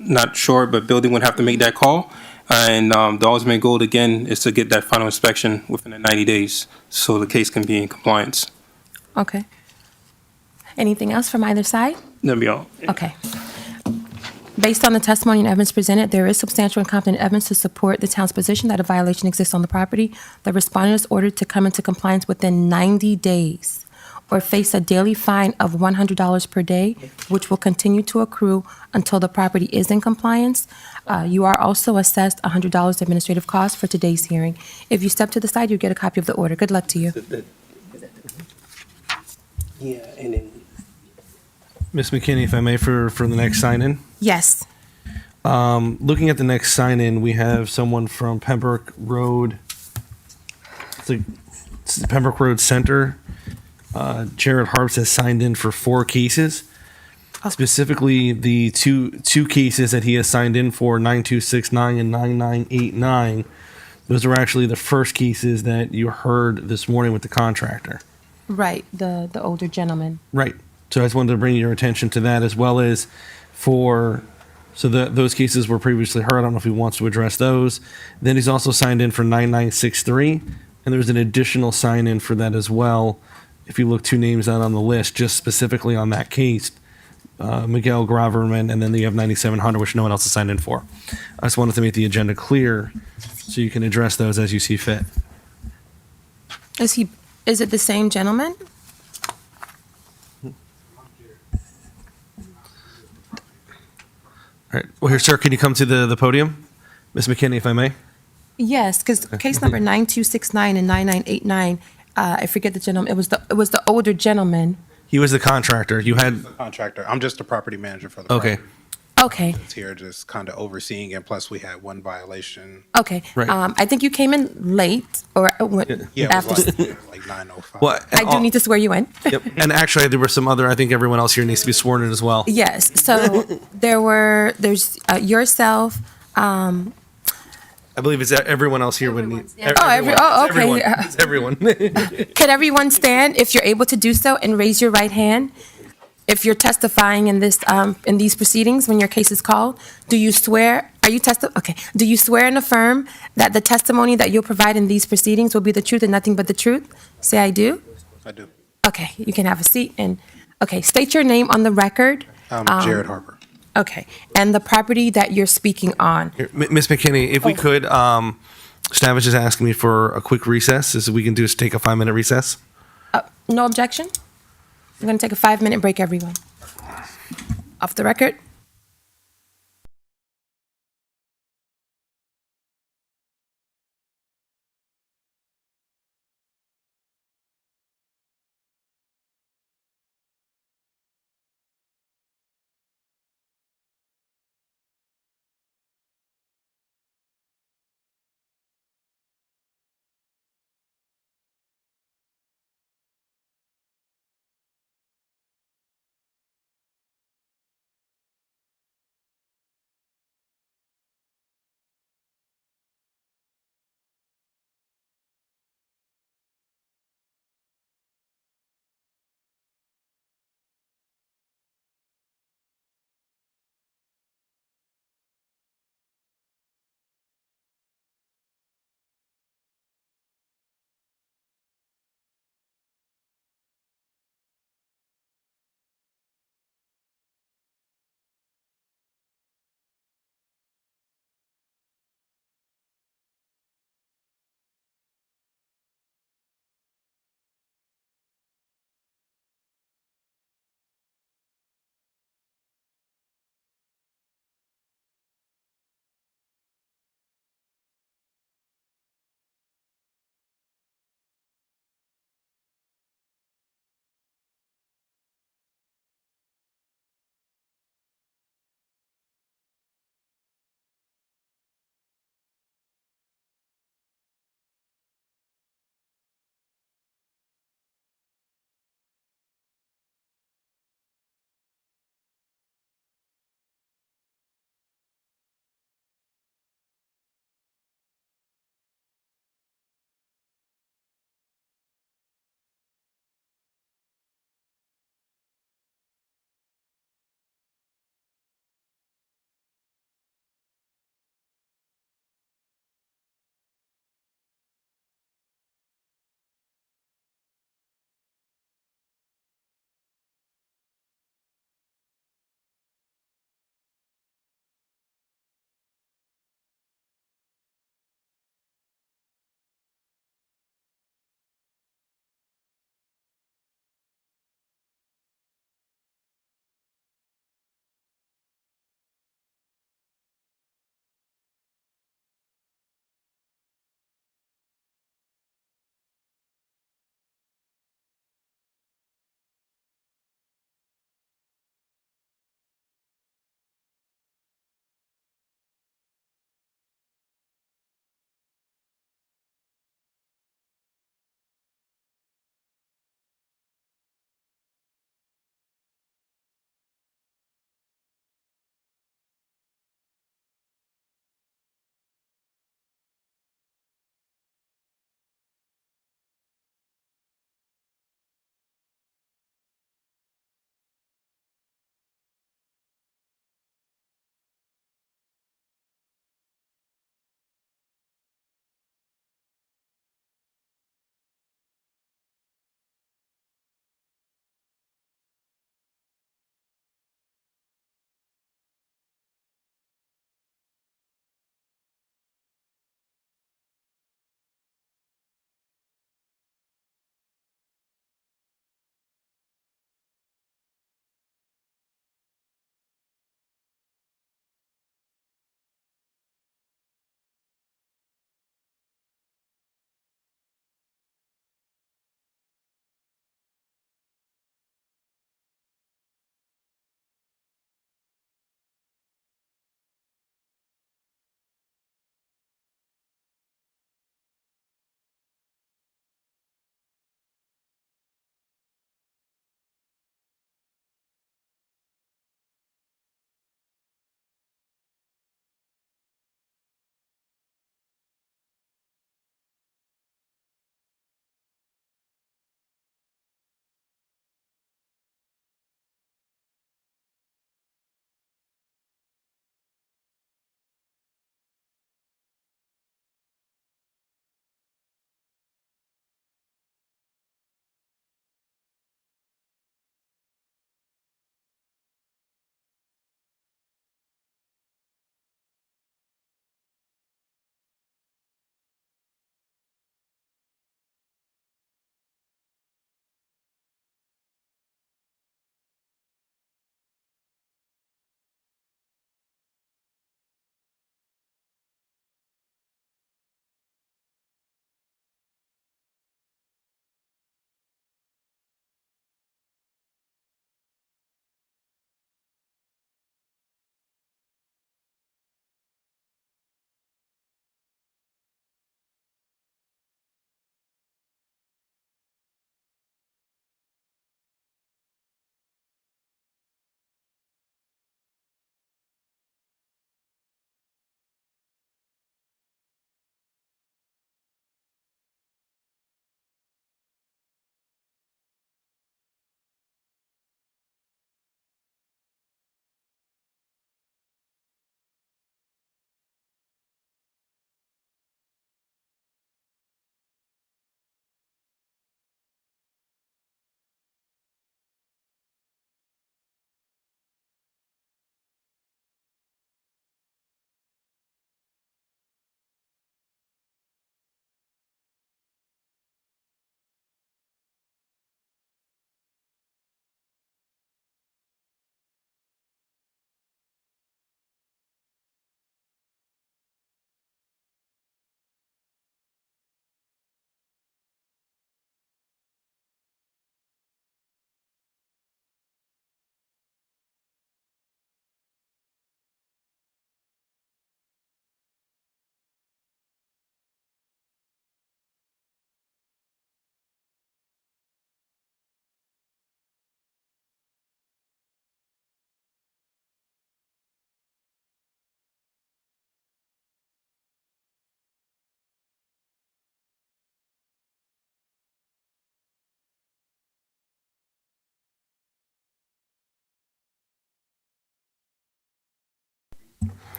Not sure, but building would have to make that call. And the ultimate goal, again, is to get that final inspection within the 90 days so the case can be in compliance. Okay. Anything else from either side? That'll be all. Okay. Based on the testimony and evidence presented, there is substantial and competent evidence to support the town's position that a violation exists on the property. The respondent is ordered to come into compliance within 90 days or face a daily fine of $100 per day, which will continue to accrue until the property is in compliance. You are also assessed $100 administrative costs for today's hearing. If you step to the side, you'll get a copy of the order. Good luck to you. Yeah, and then. Ms. McKinney, if I may, for the next sign-in. Yes. Looking at the next sign-in, we have someone from Pembroke Road. It's the Pembroke Road Center. Jared Harps has signed in for 4 cases. Specifically, the two cases that he has signed in for, 9269 and 9989. Those are actually the first cases that you heard this morning with the contractor. Right, the older gentleman. Right. So I just wanted to bring your attention to that, as well as those cases were previously heard. I don't know if he wants to address those. Then he's also signed in for 9963, and there's an additional sign in for that as well. If you look 2 names out on the list, just specifically on that case, Miguel Graverman, and then you have 9700, which no one else has signed in for. I just wanted to make the agenda clear so you can address those as you see fit. Is it the same gentleman? right. Well, here, sir, can you come to the podium? Ms. McKinney, if I may? Yes, because case number 9269 and 9989, I forget the gentleman, it was the older gentleman. He was the contractor. You had, Contractor. I'm just the property manager for the okay. property. Okay, It's here just kind of overseeing, and plus we had one violation. okay. Right. I think you came in late or Yeah, after. it was like 9:05. Well, I do need to swear you in. Yep. And actually, there were some other, I think everyone else here needs to be sworn in as well. Yes, so there's yourself, I believe it's everyone else here would need. Oh, okay. It's everyone. Could everyone stand if you're able to do so and raise your right hand? If you're testifying in this, in these proceedings, when your case is called, do you swear, okay. Do you swear and affirm that the testimony that you'll provide in these proceedings will be the truth and nothing but the truth? Say, I do. I do. Okay, you can have a seat and, okay, state your name on the record. Jared Harper. Okay, and the property that you're speaking on. Here, Ms. McKinney, if we could, Stavich is asking me for a quick recess. Is we can do is take a 5-minute recess? No objection? I'm going to take a 5-minute break, everyone. Off the record.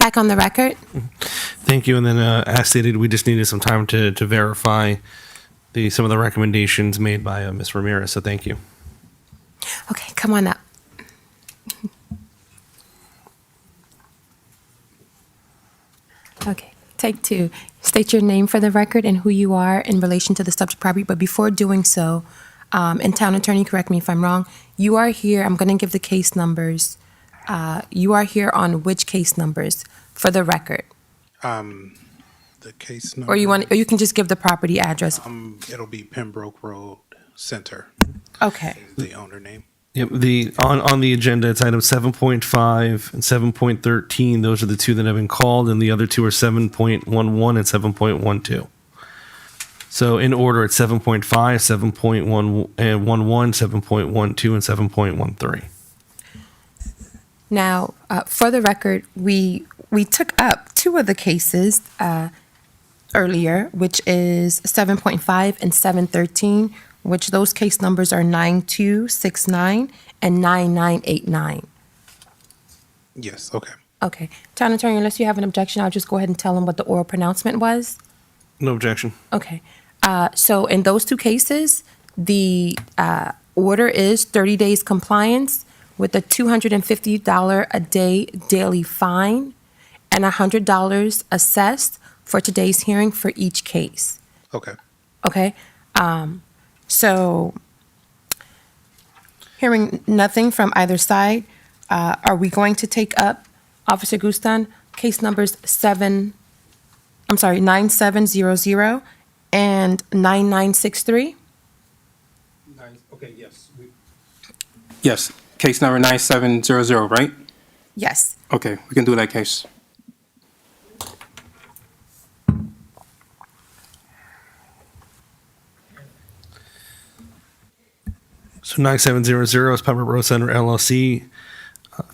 Back on the record. Thank you. And then, as stated, we just needed some time to verify some of the recommendations made by Ms. Ramirez. So thank you. Okay, come on up. Okay, take two. State your name for the record and who you are in relation to the subject property. But before doing so, and town attorney, correct me if I'm wrong, you are here, I'm going to give the case numbers. You are here on which case numbers for the record? The case number. Or you can just give the property address. It'll be Pembroke Road Center. Okay. The owner name. Yep. On the agenda, it's item 7.5 and 7.13. Those are the two that have been called, and the other two are 7.11 and 7.12. So in order, it's 7.5, 7.11, 7.12, and 7.13. Now, for the record, we took up two of the cases earlier, which is 7.5 and 7.13, which those case numbers are 9269 and 9989. Yes, okay. Okay. Town attorney, unless you have an objection, I'll just go ahead and tell them what the oral pronouncement was. No objection. Okay. So in those two cases, the order is 30 days compliance with a $250 a day daily fine and $100 assessed for today's hearing for each case. Okay. Okay. So hearing nothing from either side, are we going to take up, Officer Gustan, case numbers 9700 and 9963? Okay, yes. Yes, case number 9700, right? Yes. Okay, we can do that case. So 9700 is Pembroke Road Center LLC,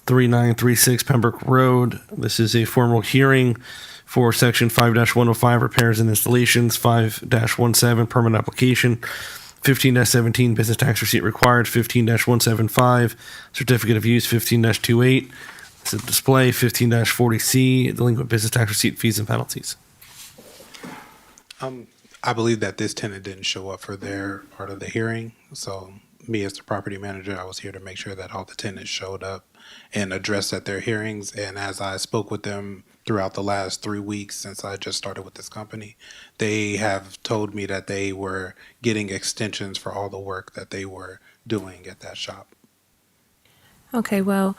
3936 Pembroke Road. This is a formal hearing for Section 5-105 repairs and installations, 5-17 permit application, 15-17 business tax receipt required, 15-175 certificate of use, 15-28 it's a display, 15-40C delinquent business tax receipt fees and penalties. I believe that this tenant didn't show up for their part of the hearing, so me as the property manager, I was here to make sure that all the tenants showed up and addressed at their hearings. And as I spoke with them throughout the last 3 weeks since I just started with this company, they have told me that they were getting extensions for all the work that they were doing at that shop. Okay, well,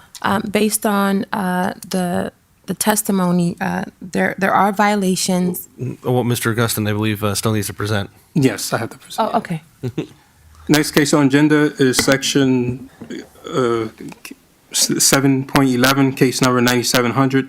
based on the testimony, there are violations. Well, Mr. Augustin, I believe, still needs to present. Yes, I have to present. Oh, okay. Next case on agenda is section 7.11, case number 9700.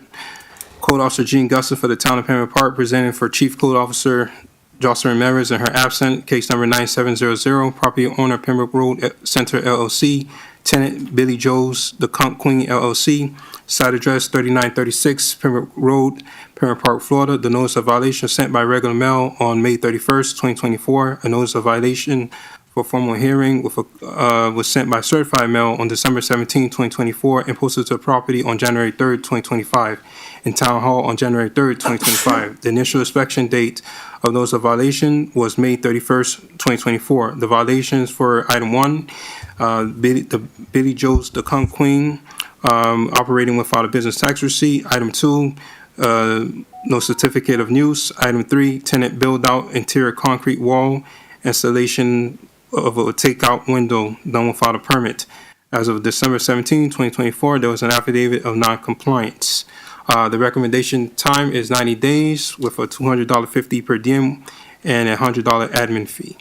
Code Officer Jean Gusson for the Town of Pembroke Park, presenting for Chief Code Officer Joseline Ramirez in her absent. Case number 9700, property owner Pembroke Road Center LLC, tenant Billy Joe's The Conch Queen LLC, site address 3936 Pembroke Road, Pembroke Park, Florida. The notice of violation sent by regular mail on May 31st, 2024. A notice of violation for formal hearing was sent by certified mail on December 17, 2024, and posted to the property on January 3rd, 2025, in Town Hall on January 3rd, 2025. The initial inspection date of notice of violation was May 31st, 2024. The violations for item 1, Billy Joe's The Conch Queen, operating without a business tax receipt. Item 2, no certificate of use. Item 3, tenant build out interior concrete wall, installation of a takeout window done without a permit. As of December 17, 2024, there was an affidavit of non-compliance. The recommendation time is 90 days with a $200 fee per diem and a $100 admin fee.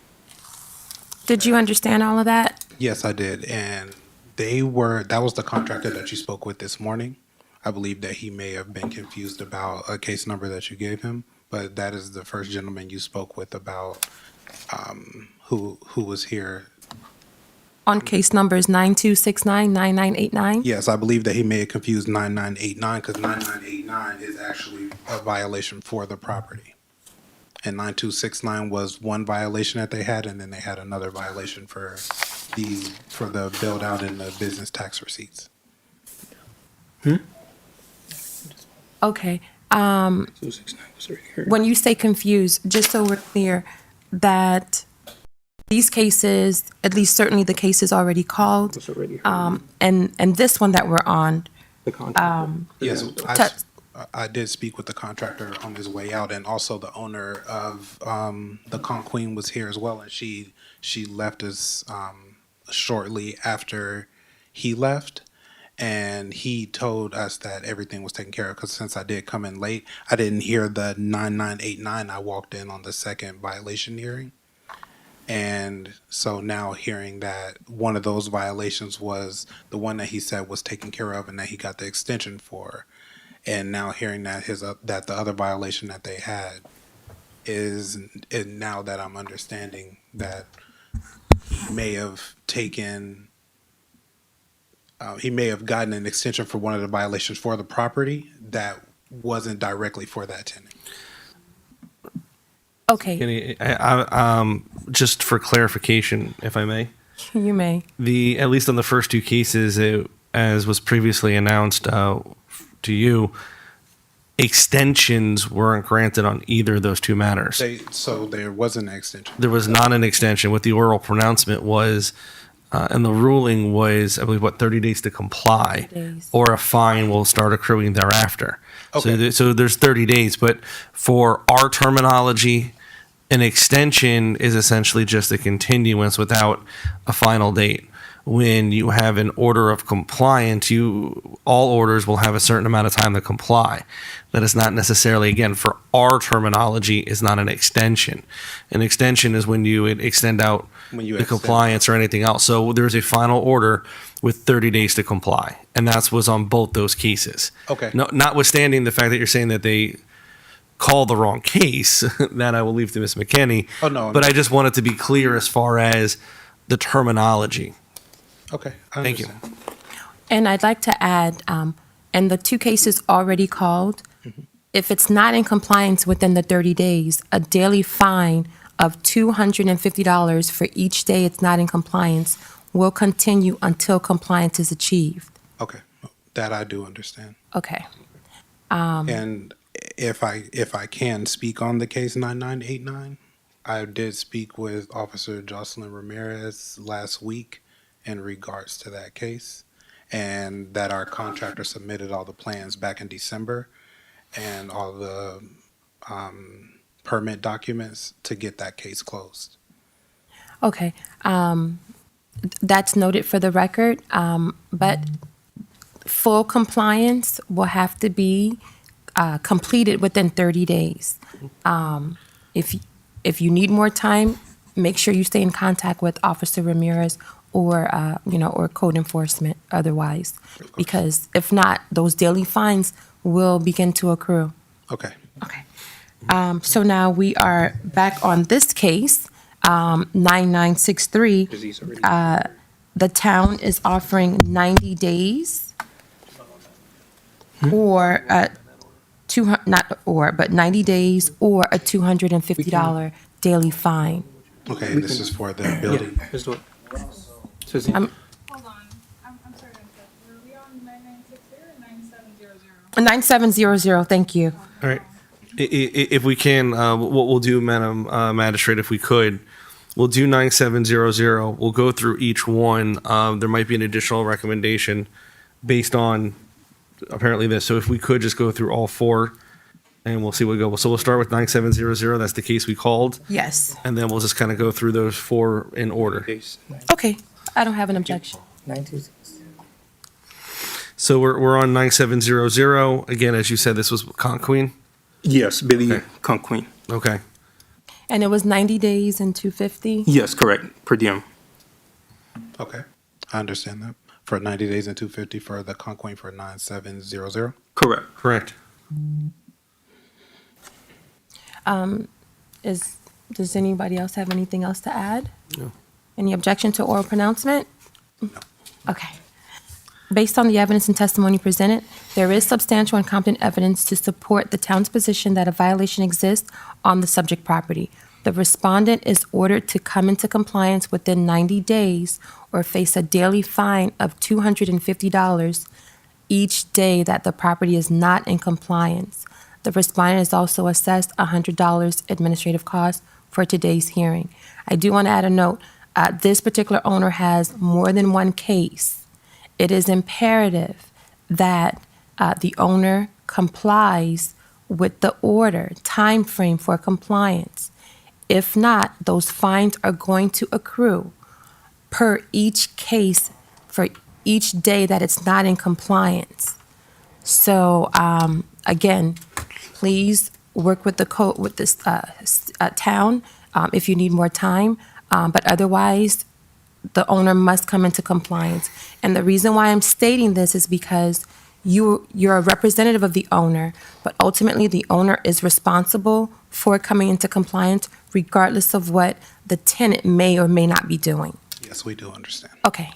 Did you understand all of that? Yes, I did. And that was the contractor that you spoke with this morning. I believe that he may have been confused about a case number that you gave him, but that is the first gentleman you spoke with about who was here. On case numbers 9269, 9989? Yes, I believe that he may have confused 9989 because 9989 is actually a violation for the property. And 9269 was one violation that they had, and then they had another violation for the build out and the business tax receipts. Okay. When you say confused, just so we're clear, that these cases, at least certainly the cases already called, and this one that we're on, Yes, te- I did speak with the contractor on his way out, and also the owner of the Con Queen was here as well, and she left us shortly after he left, and he told us that everything was taken care of. Because since I did come in late, I didn't hear the 9989. I walked in on the second violation hearing, and so now hearing that one of those violations was the one that he said was taken care of and that he got the extension for. And now hearing that that the other violation that they had is, and now that I'm understanding that he may have taken, he may have gotten an extension for one of the violations for the property that wasn't directly for that tenant. okay, Just for clarification, if I may. you may. At least on the first two cases, as was previously announced to you, extensions weren't granted on either of those two matters. So there wasn't an extension. There was not an extension. What the oral pronouncement was, and the ruling was, I believe, 30 days to comply, or a fine will start accruing thereafter. Okay. So there's 30 days, but for our terminology, an extension is essentially just a continuance without a final date. When you have an order of compliance, all orders will have a certain amount of time to comply. That is not necessarily, again, for our terminology, is not an extension. An extension is when you extend out the compliance or anything else. So there's a final order with 30 days to comply, and that was on both those cases. Okay. No, notwithstanding the fact that you're saying that they called the wrong case, that I will leave to Ms. McKinney. Oh, no. But I just wanted to be clear as far as the terminology. Okay. I Thank you. understand. And I'd like to add, and the two cases already called, if it's not in compliance within the 30 days, a daily fine of $250 for each day it's not in compliance will continue until compliance is achieved. Okay. That I do understand. Okay. And if I can speak on the case 9989, I did speak with Officer Joselin Ramirez last week in regards to that case, and that our contractor submitted all the plans back in December and all the permit documents to get that case closed. Okay. That's noted for the record, but full compliance will have to be completed within 30 days. If you need more time, make sure you stay in contact with Officer Ramirez or or code enforcement otherwise, because if not, those daily fines will begin to accrue. Okay. Okay. So now we are back on this case, 9963. The town is offering 90 days or 90 days or a $250 daily fine. Okay, and this is for the building. Hold on. I'm sorry to interrupt. Were we on 9963 or 9700? 9700, thank you. All right. If we can, what we'll do, Madam Magistrate, if we could, we'll do 9700. We'll go through each one. There might be an additional recommendation based on apparently this. So if we could just go through all four, and we'll see what we go. So we'll start with 9700. That's the case we called. Yes. And then we'll just kind of go through those four in order. Okay, I don't have an objection. 926. So we're on 9700. Again, as you said, this was Con Queen. Yes, Billy Conqueen. Okay. And it was 90 days and 250? Yes, correct, per diem. Okay, I understand that. For 90 days and 250 for the Conqueen for 9700. Correct. Correct. Does anybody else have anything else to add? No. Any objection to oral pronouncement? No. Okay. Based on the evidence and testimony presented, there is substantial and competent evidence to support the town's position that a violation exists on the subject property. The respondent is ordered to come into compliance within 90 days or face a daily fine of $250 each day that the property is not in compliance. The respondent is also assessed $100 administrative cost for today's hearing. I do want to add a note. This particular owner has more than one case. It is imperative that the owner complies with the order, time frame for compliance. If not, those fines are going to accrue per each case for each day that it's not in compliance. So again, please work with the code with this town if you need more time, but otherwise, the owner must come into compliance. And the reason why I'm stating this is because you're a representative of the owner, but ultimately the owner is responsible for coming into compliance regardless of what the tenant may or may not be doing. Yes, we do understand. Okay.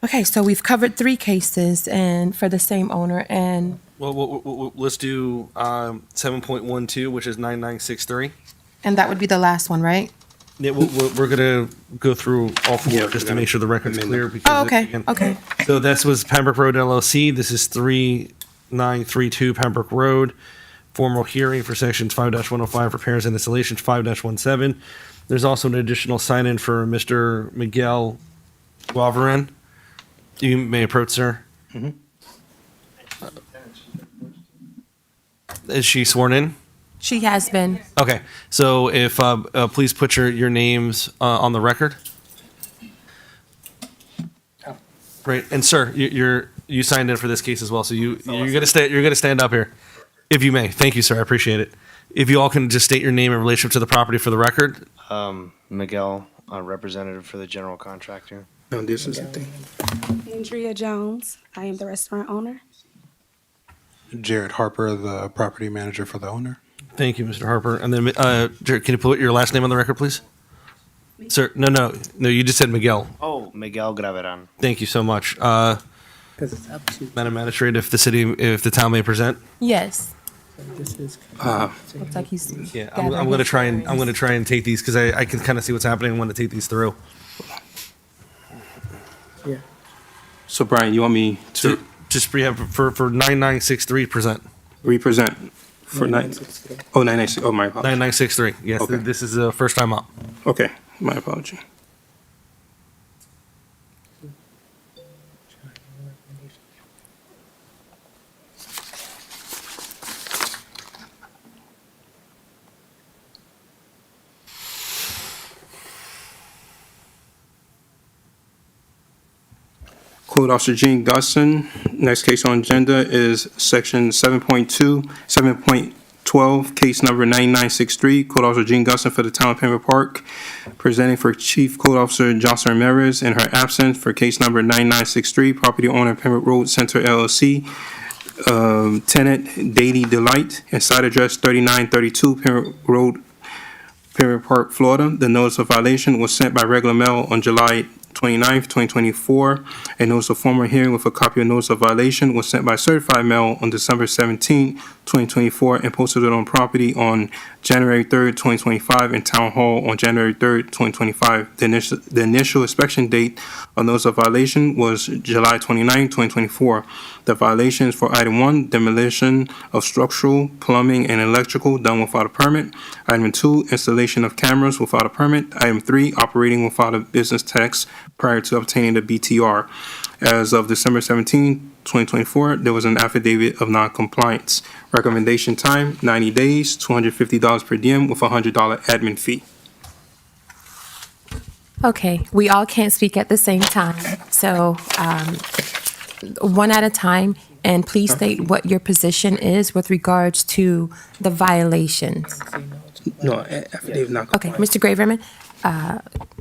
Okay, so we've covered 3 cases and for the same owner, and Well, let's do 7.12, which is 9963. that would be the last one, right? Yeah, we're gonna go through all 4 just to make sure the record's clear. Because Oh, okay, again- okay. So this was Pembroke Road LLC. This is 3932 Pembroke Road. Formal hearing for sections 5-105 repairs and installations, 5-17. There's also an additional sign-in for Mr. Miguel Guavarin. You may approach, sir. Is she sworn in? She has been. Okay, so if, please put your names on the record. Right, and sir, you signed in for this case as well, so you're gonna stand up here, if you may. Thank you, sir, I appreciate it. If you all can just state your name in relationship to the property for the record. Miguel, representative for the general contractor. No, this is the thing. Andrea Jones. I am the restaurant owner. Jared Harper, the property manager for the owner. Thank you, Mr. Harper. And then, Jared, can you put your last name on the record, please? Sir, no, you just said Miguel. Oh, Miguel Graveran. Thank you so much. Because it's up to. Madam Magistrate, if the town may present. Yes. This is. Looks like he's. Yeah, I'm gonna try and take these because I can kind of see what's happening. I want to take these through. Yeah. So Brian, you want me to Just for 9963 present. represent for 9963. 996? Oh, my apologies. 9963. Yes, Okay. this is the first time up. Okay, my apology. Code Officer Gene Gusson. Next case on agenda is section 7.12, case number 9963. Code Officer Gene Gusson for the town of Pembroke Park, presenting for Chief Code Officer Joseline Ramirez in her absence for case number 9963, property owner Pembroke Road Center LLC, tenant Daily Delight, and site address 3932 Pembroke Road, Pembroke Park, Florida. The notice of violation was sent by regular mail on July 29th, 2024. A notice of formal hearing with a copy of notice of violation was sent by certified mail on December 17th, 2024, and posted on property on January 3rd, 2025, and Town Hall on January 3rd, 2025. The initial inspection date of notice of violation was July 29th, 2024. The violations for item 1, demolition of structural, plumbing, and electrical done without a permit. Item 2, installation of cameras without a permit. Item 3, operating without a business tax prior to obtaining the BTR. As of December 17, 2024, there was an affidavit of non-compliance. Recommendation time, 90 days, $250 per diem with a $100 admin fee. Okay, we all can't speak at the same time, so one at a time, and please state what your position is with regards to the violations. No, affidavit not Okay, compliant. Mr. Graverman,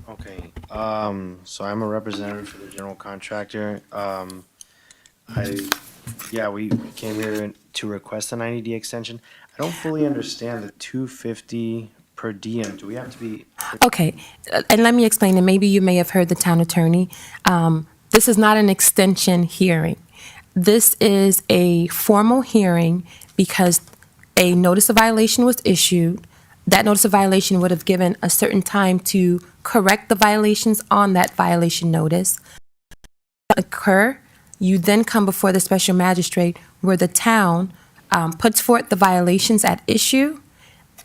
Okay, so I'm a representative for the general contractor. We came here to request a 90-day extension. I don't fully understand the 250 per diem. Do we have to be? okay, and let me explain, and maybe you may have heard the town attorney. This is not an extension hearing. This is a formal hearing because a notice of violation was issued. That notice of violation would have given a certain time to correct the violations on that violation notice. Occur, you then come before the special magistrate where the town puts forth the violations at issue.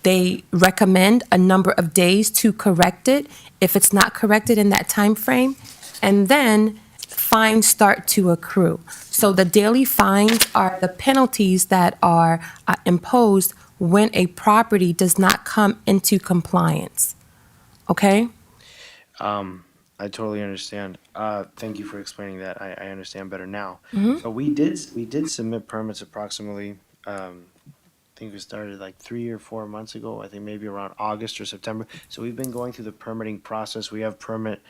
They recommend a number of days to correct it if it's not corrected in that time frame, and then fines start to accrue. So the daily fines are the penalties that are imposed when a property does not come into compliance. Okay? I totally understand. Thank you for explaining that. I understand better now. Mhm. So we did submit permits approximately, I think we started like 3 or 4 months ago. I think maybe around August or September. So we've been going through the permitting process. We have permit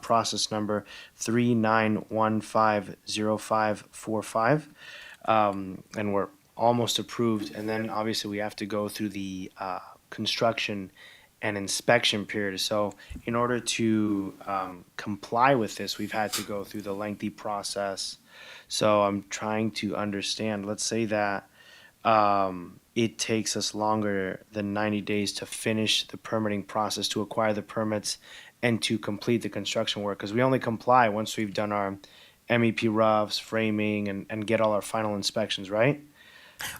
process number 39150545, and we're almost approved. And then obviously we have to go through the construction and inspection period. So in order to comply with this, we've had to go through the lengthy process. So I'm trying to understand, let's say that it takes us longer than 90 days to finish the permitting process, to acquire the permits, and to complete the construction work, because we only comply once we've done our MEP roughs, framing, and get all our final inspections, right?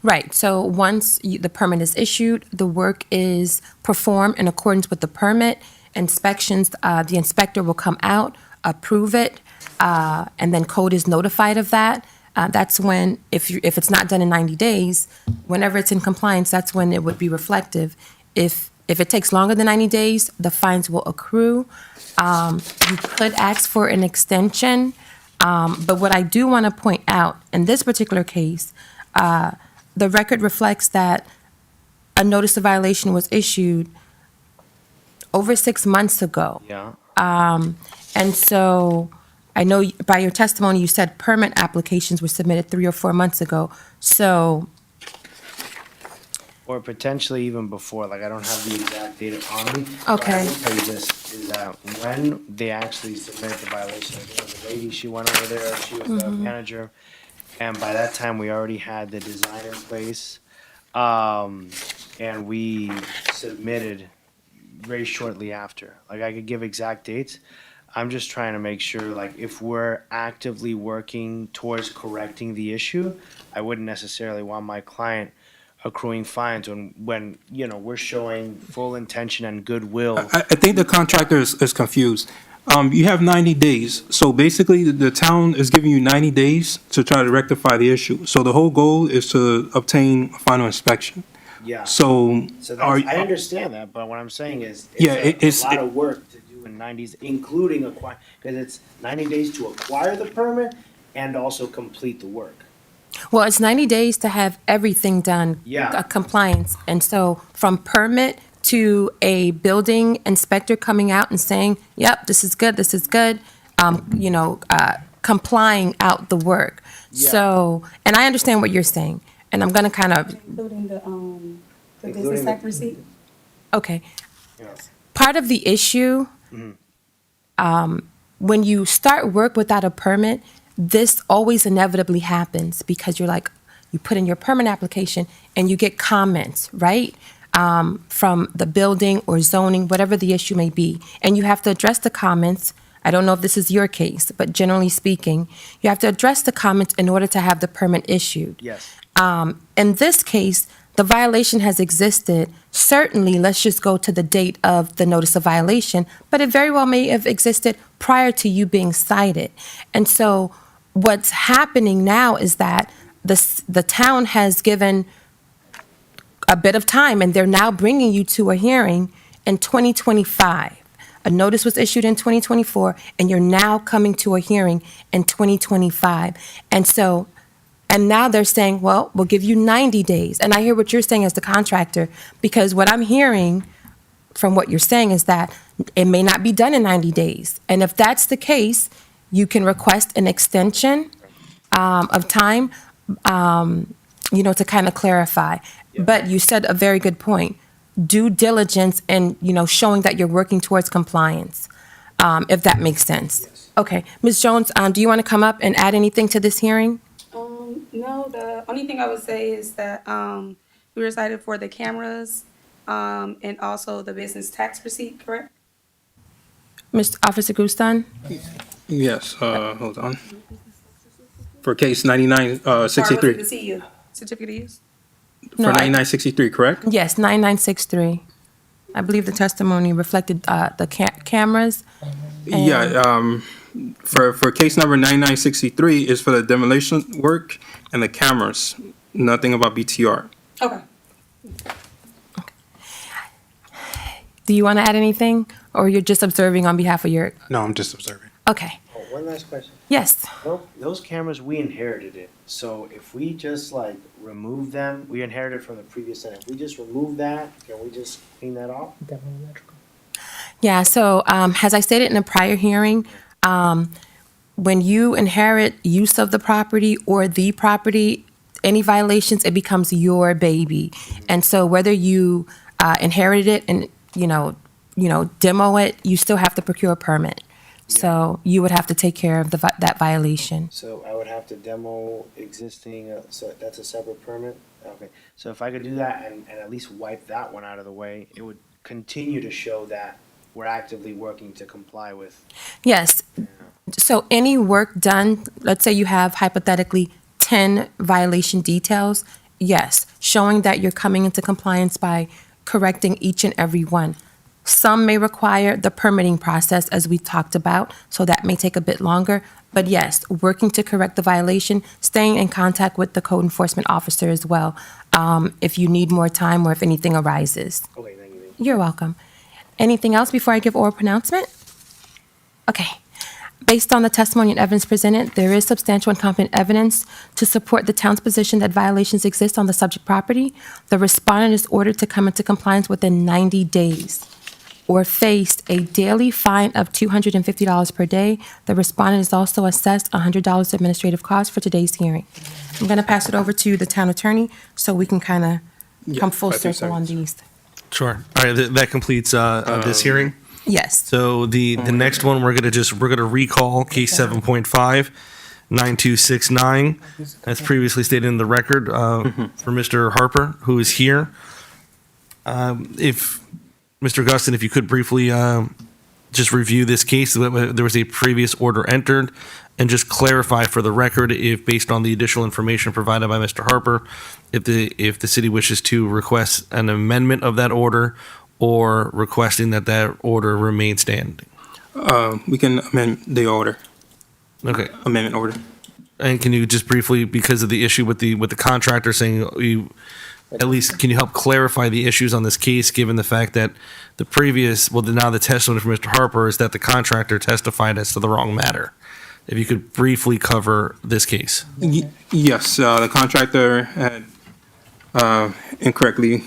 Right. So once the permit is issued, the work is performed in accordance with the permit. Inspections, the inspector will come out, approve it, and then code is notified of that. That's when, if it's not done in 90 days, whenever it's in compliance, that's when it would be reflective. If it takes longer than 90 days, the fines will accrue. You could ask for an extension, but what I do want to point out, in this particular case, the record reflects that a notice of violation was issued over 6 months ago. Yeah. And so I know by your testimony, you said permit applications were submitted 3 or 4 months ago. So, Or potentially even before, like I don't have the exact data on me. Okay. But I will tell you this, is that when they actually submitted the violation, there was a lady, she went over there, she was the Mhm. manager, and by that time, we already had the design in place. And we submitted very shortly after. Like I could give exact dates. I'm just trying to make sure, like, if we're actively working towards correcting the issue, I wouldn't necessarily want my client accruing fines when you know, we're showing full intention and goodwill. I think the contractor is confused. You have 90 days. So basically, the town is giving you 90 days to try to rectify the issue. So the whole goal is to obtain a final inspection. Yeah. So So are, that's, I understand that, but what I'm saying is, Yeah, it's a lot of work to do in 90s, including acquire, because it's 90 days to acquire the permit and also complete the work. well, it's 90 days to have everything done. Yeah. Compliance. And so from permit to a building inspector coming out and saying, yep, this is good, complying out the work. Yeah. So, and I understand what you're saying, and I'm gonna kind of, Including the business tax receipt? okay. Yes. Part of the issue, when you start work without a permit, this always inevitably happens because you're like, you put in your permit application and you get comments, right? From the building or zoning, whatever the issue may be. And you have to address the comments. I don't know if this is your case, but generally speaking, you have to address the comments in order to have the permit issued. Yes. In this case, the violation has existed. Certainly, let's just go to the date of the notice of violation, but it very well may have existed prior to you being cited. And so what's happening now is that the town has given a bit of time, and they're now bringing you to a hearing in 2025. A notice was issued in 2024, and you're now coming to a hearing in 2025. And now they're saying, well, we'll give you 90 days. And I hear what you're saying as the contractor, because what I'm hearing from what you're saying is that it may not be done in 90 days. And if that's the case, you can request an extension of time, to kind of clarify. But you said a very good point. Due diligence and, showing that you're working towards compliance, if that makes sense. Okay. Ms. Jones, do you want to come up and add anything to this hearing? No, the only thing I would say is that we were cited for the cameras and also the business tax receipt, correct? Mr. Officer Gustan? yes, hold on. For case Or was it 9963. the CU, certificate of use? For No, 9963, correct? Yes, 9963. I believe the testimony reflected the cameras. And- Yeah, for case number 9963 is for the demolition work and the cameras, nothing about BTR. Okay. Do you want to add anything, or you're just observing on behalf of your? No, I'm just observing. Okay. Oh, one last question. Yes. Those cameras, we inherited it. So if we just like remove them, we inherited from the previous tenant. If we just remove that, can we just clean that off? Yeah. So as I stated in a prior hearing, when you inherit use of the property or the property, any violations, it becomes your baby. And so whether you inherited it and demo it, you still have to procure a permit. So you would have to take care of that violation. So I would have to demo existing, so that's a separate permit? Okay, so if I could do that and at least wipe that one out of the way, it would continue to show that we're actively working to comply with. Yes. So any work done, let's say you have hypothetically 10 violation details, yes, showing that you're coming into compliance by correcting each and every one. Some may require the permitting process, as we talked about, so that may take a bit longer. But yes, working to correct the violation, staying in contact with the code enforcement officer as well, if you need more time or if anything arises. Okay, thank you. You're welcome. Anything else before I give oral pronouncement? Okay. Based on the testimony and evidence presented, there is substantial and competent evidence to support the town's position that violations exist on the subject property. The respondent is ordered to come into compliance within 90 days or face a daily fine of $250 per day. The respondent is also assessed $100 administrative cost for today's hearing. I'm going to pass it over to the town attorney so we can kind of come full 5 circle on seconds. these. Sure. All right, that completes this hearing. Yes. So the next one, we're gonna recall case 7.5, 9269, as previously stated in the record, for Mr. Harper, who is here. If, Mr. Guston, if you could briefly just review this case, there was a previous order entered, and just clarify for the record, if based on the additional information provided by Mr. Harper, if the city wishes to request an amendment of that order, or requesting that order remain standing. We can amend the order. Okay. Amendment order. And can you just briefly, because of the issue with the contractor saying, at least can you help clarify the issues on this case, given the fact that now the testimony from Mr. Harper is that the contractor testified as to the wrong matter? If you could briefly cover this case. Yes, the contractor had incorrectly.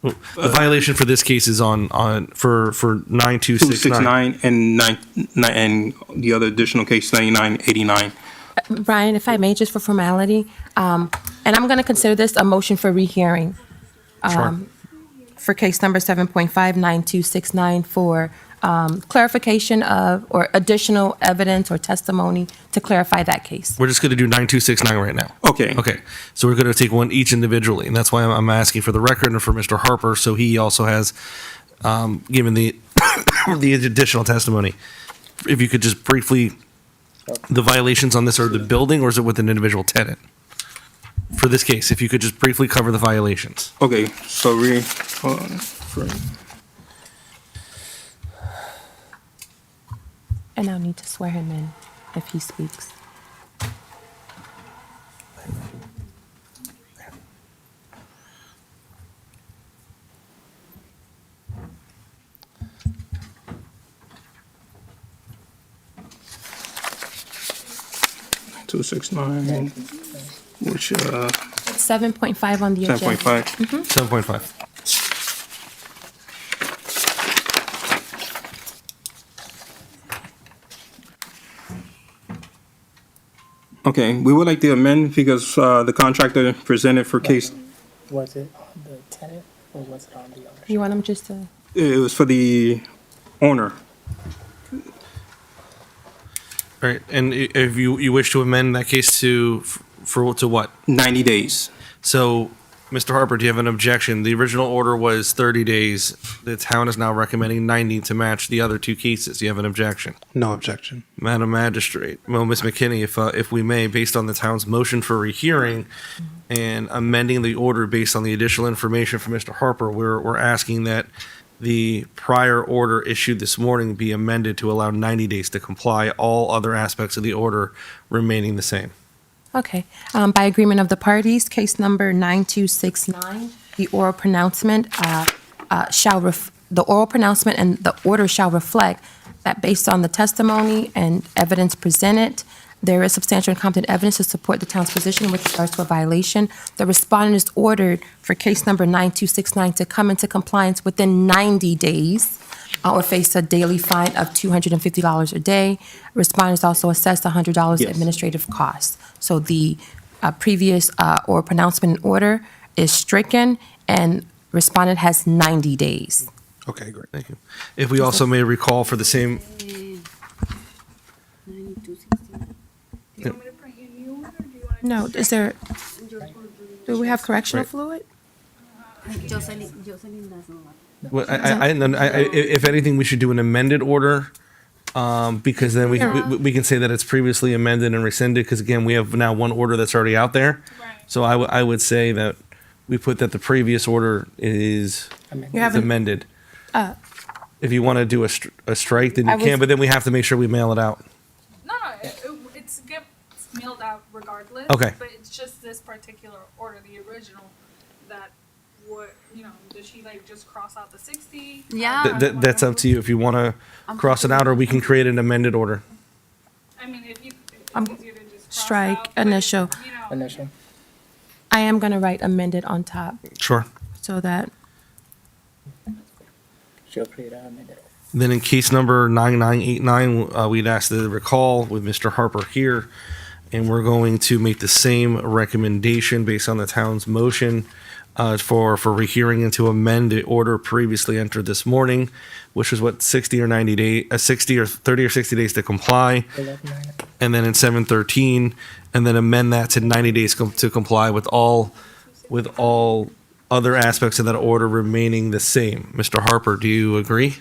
The violation for this case is for 9269 and the other additional case 9989. Brian, if I may, just for formality, and I'm going to consider this a motion for rehearing. Sure. For case number 7.59269 for clarification of, or additional evidence or testimony to clarify that case. We're just going to do 9269 right now. Okay. Okay. So we're going to take one each individually, and that's why I'm asking for the record and for Mr. Harper, so he also has given the the additional testimony. If you could just briefly, the violations on this are the building, or is it with an individual tenant? For this case, if you could just briefly cover the violations. Okay, so And I'll need to swear him in if he speaks. Two 6.9, which It's 7.5 on the agenda. 7.5. 7.5. Okay, we would like to amend because the contractor presented for case. Was it on the tenant or was it on the owner? You want him just to? It was for the owner. All right, and if you wish to amend that case to what? 90 days. So Mr. Harper, do you have an objection? The original order was 30 days. The town is now recommending 90 to match the other two cases. Do you have an objection? No objection. Madam Magistrate, well, Ms. McKinney, if we may, based on the town's motion for rehearing and amending the order based on the additional information from Mr. Harper, we're asking that the prior order issued this morning be amended to allow 90 days to comply, all other aspects of the order remaining the same. Okay. By agreement of the parties, case number 9269, the oral pronouncement the oral pronouncement and the order shall reflect that based on the testimony and evidence presented, there is substantial and competent evidence to support the town's position with regards to a violation. The respondent is ordered for case number 9269 to come into compliance within 90 days or face a daily fine of $250 a day. Respondent is also assessed $100 administrative costs. So the previous oral pronouncement and order is stricken, and respondent has 90 days. Okay, great. Thank you. If we also may recall for the same, Do you want me to print you a new one, or do you want to? No, is there, do we have correctional Right. fluid? Jocelyn doesn't want. well, if anything, we should do an amended order, because then we can say that it's previously amended and rescinded, because again, we have now one order that's already out there. So I would say that we put that the previous order is amended. If you want to do a strike, then you can, but then we have to make sure we mail it out. No, it's gets mailed out regardless. Okay. But it's just this particular order, the original, that would, does she like just cross out the 60? Yeah. That's up to you if you want to cross it out, or we can create an amended order. I mean, if you, I'm it's easier to just cross strike out, but, initial. Initial. I am going to write amended on top Sure. so that She'll create an amended. Then in case number 9989, we'd ask the recall with Mr. Harper here, and we're going to make the same recommendation based on the town's motion for rehearing and to amend the order previously entered this morning, which was what, 60 or 90 days, 60 or 30 or 60 days to comply, and then in 713, and then amend that to 90 days to comply with all other aspects of that order remaining the same. Mr. Harper, do you agree?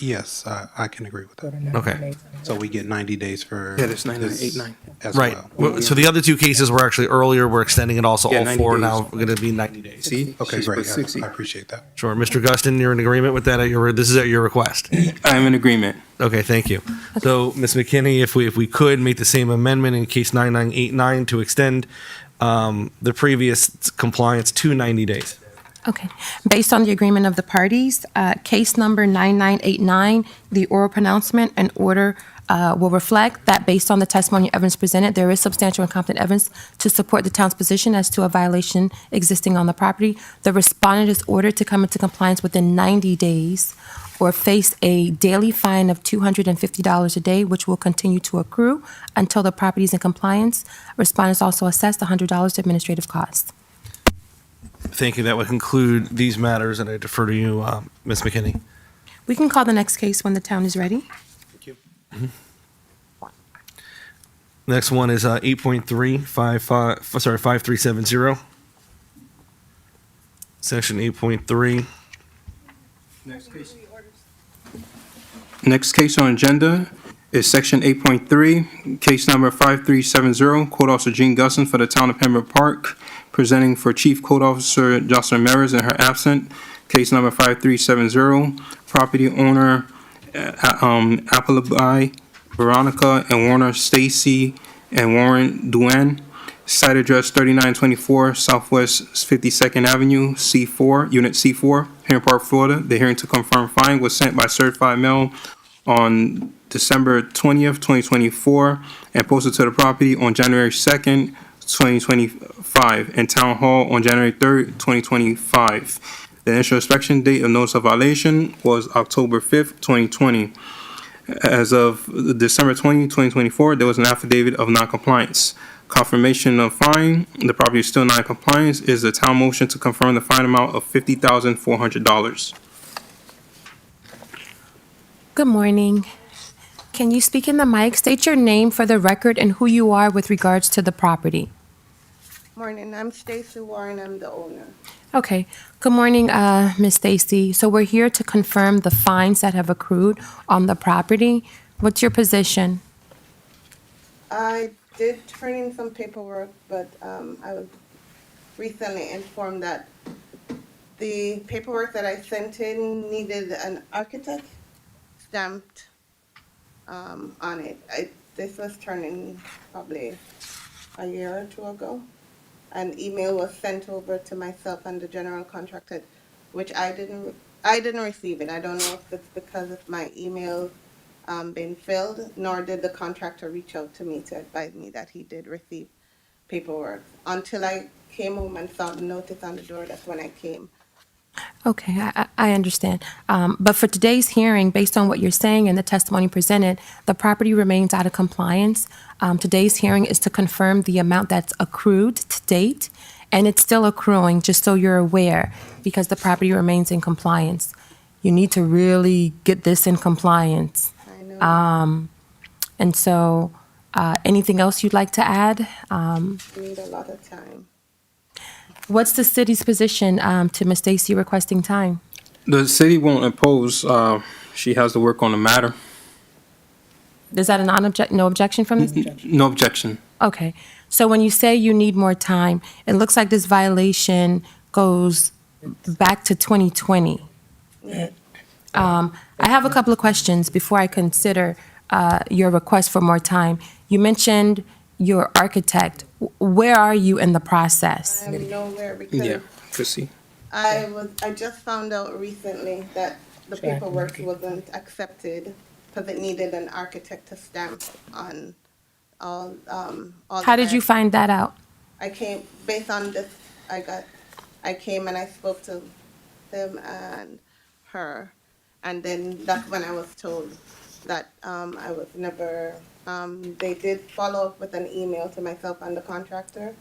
Yes, I can agree with that. Okay. So we get 90 days for. Yeah, that's 9989. As Right. well. So the other two cases were actually earlier. We're extending it also Yeah, all 90 four days. now. We're going to be 90 days. See? Okay, She's great. put 60. I appreciate that. Sure. Mr. Guston, you're in agreement with that? This is at your request. I'm in agreement. Okay, thank you. So, Ms. McKinney, if we could make the same amendment in case 9989 to extend the previous compliance to 90 days. Okay. Based on the agreement of the parties, case number 9989, the oral pronouncement and order will reflect that based on the testimony and evidence presented, there is substantial and competent evidence to support the town's position as to a violation existing on the property. The respondent is ordered to come into compliance within 90 days or face a daily fine of $250 a day, which will continue to accrue until the property is in compliance. Respondent is also assessed $100 administrative costs. Thank you. That would conclude these matters, and I defer to you, Ms. McKinney. We can call the next case when the town is ready. Next one is 5370. Section 8.3. Next case on agenda is section 8.3, case number 5370, Code Officer Jean Gusson for the town of Pembroke Park, presenting for Chief Code Officer JOSELINE in her absent. Case number 5370, property owner Appleby, Veronica and Warner Stacy and Warren Duane. Site address 3924 Southwest 52nd Avenue, C4, Unit C4, Pembroke Park, Florida. The hearing to confirm fine was sent by certified mail on December 20th, 2024, and posted to the property on January 2nd, 2025, and Town Hall on January 3rd, 2025. The initial inspection date of notice of violation was October 5th, 2020. As of December 20, 2024, there was an affidavit of noncompliance. Confirmation of fine, the property is still non-compliance, is the town motion to confirm the fine amount of $50,400. Good morning. Can you speak in the mic? State your name for the record and who you are with regards to the property. Morning, I'm Stacy Warren, I'm the owner. Okay. Good morning, Ms. Stacy. So we're here to confirm the fines that have accrued on the property. What's your position? I did turn in some paperwork, but I was recently informed that the paperwork that I sent in needed an architect stamped on it. This was turned in probably a year or two ago. An email was sent over to myself and the general contractor, which I didn't receive it. I don't know if it's because of my email been filled, nor did the contractor reach out to me to advise me that he did receive paperwork. Until I came home and saw the notice on the door, that's when I came. Okay, I understand. But for today's hearing, based on what you're saying and the testimony presented, the property remains out of compliance. Today's hearing is to confirm the amount that's accrued to date, and it's still accruing, just so you're aware, because the property remains in compliance. You need to really get this in compliance. I know. And so, anything else you'd like to add? I need a lot of time. What's the city's position to Ms. Stacy requesting time? The city won't oppose. She has to work on the matter. Is that no objection from this? No objection. Okay. So when you say you need more time, it looks like this violation goes back to 2020. I have a couple of questions before I consider your request for more time. You mentioned your architect. Where are you in the process? I'm nowhere because Yeah, proceed. I just found out recently that the paperwork wasn't accepted because it needed an architect to stamp on all. How did you find that out? I came based on this. I came and I spoke to them and her, and then that's when I was told that I was never. They did follow up with an email to myself and the contractor,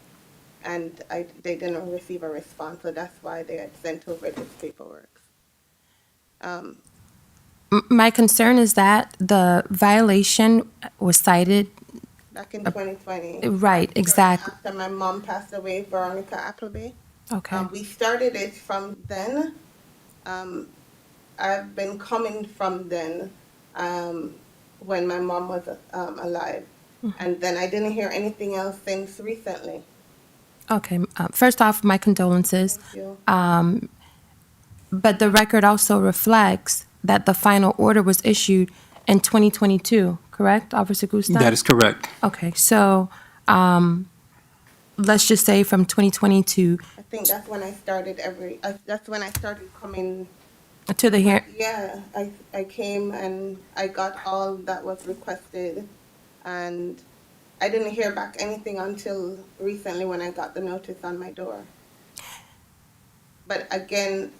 and they didn't receive a response, so that's why they had sent over this paperwork. My concern is that the violation was cited. Back in 2020. Right, exactly. After my mom passed away, Veronica Appleby. Okay. We started it from then. I've been coming from then when my mom was alive. And then I didn't hear anything else since recently. Okay. First off, my condolences. Thank you. But the record also reflects that the final order was issued in 2022, correct, Officer Gustav? That is correct. Okay, so let's just say from 2022 I think that's when I started that's when I started coming. to the hearing. Yeah, I came and I got all that was requested, and I didn't hear back anything until recently when I got the notice on my door. But again,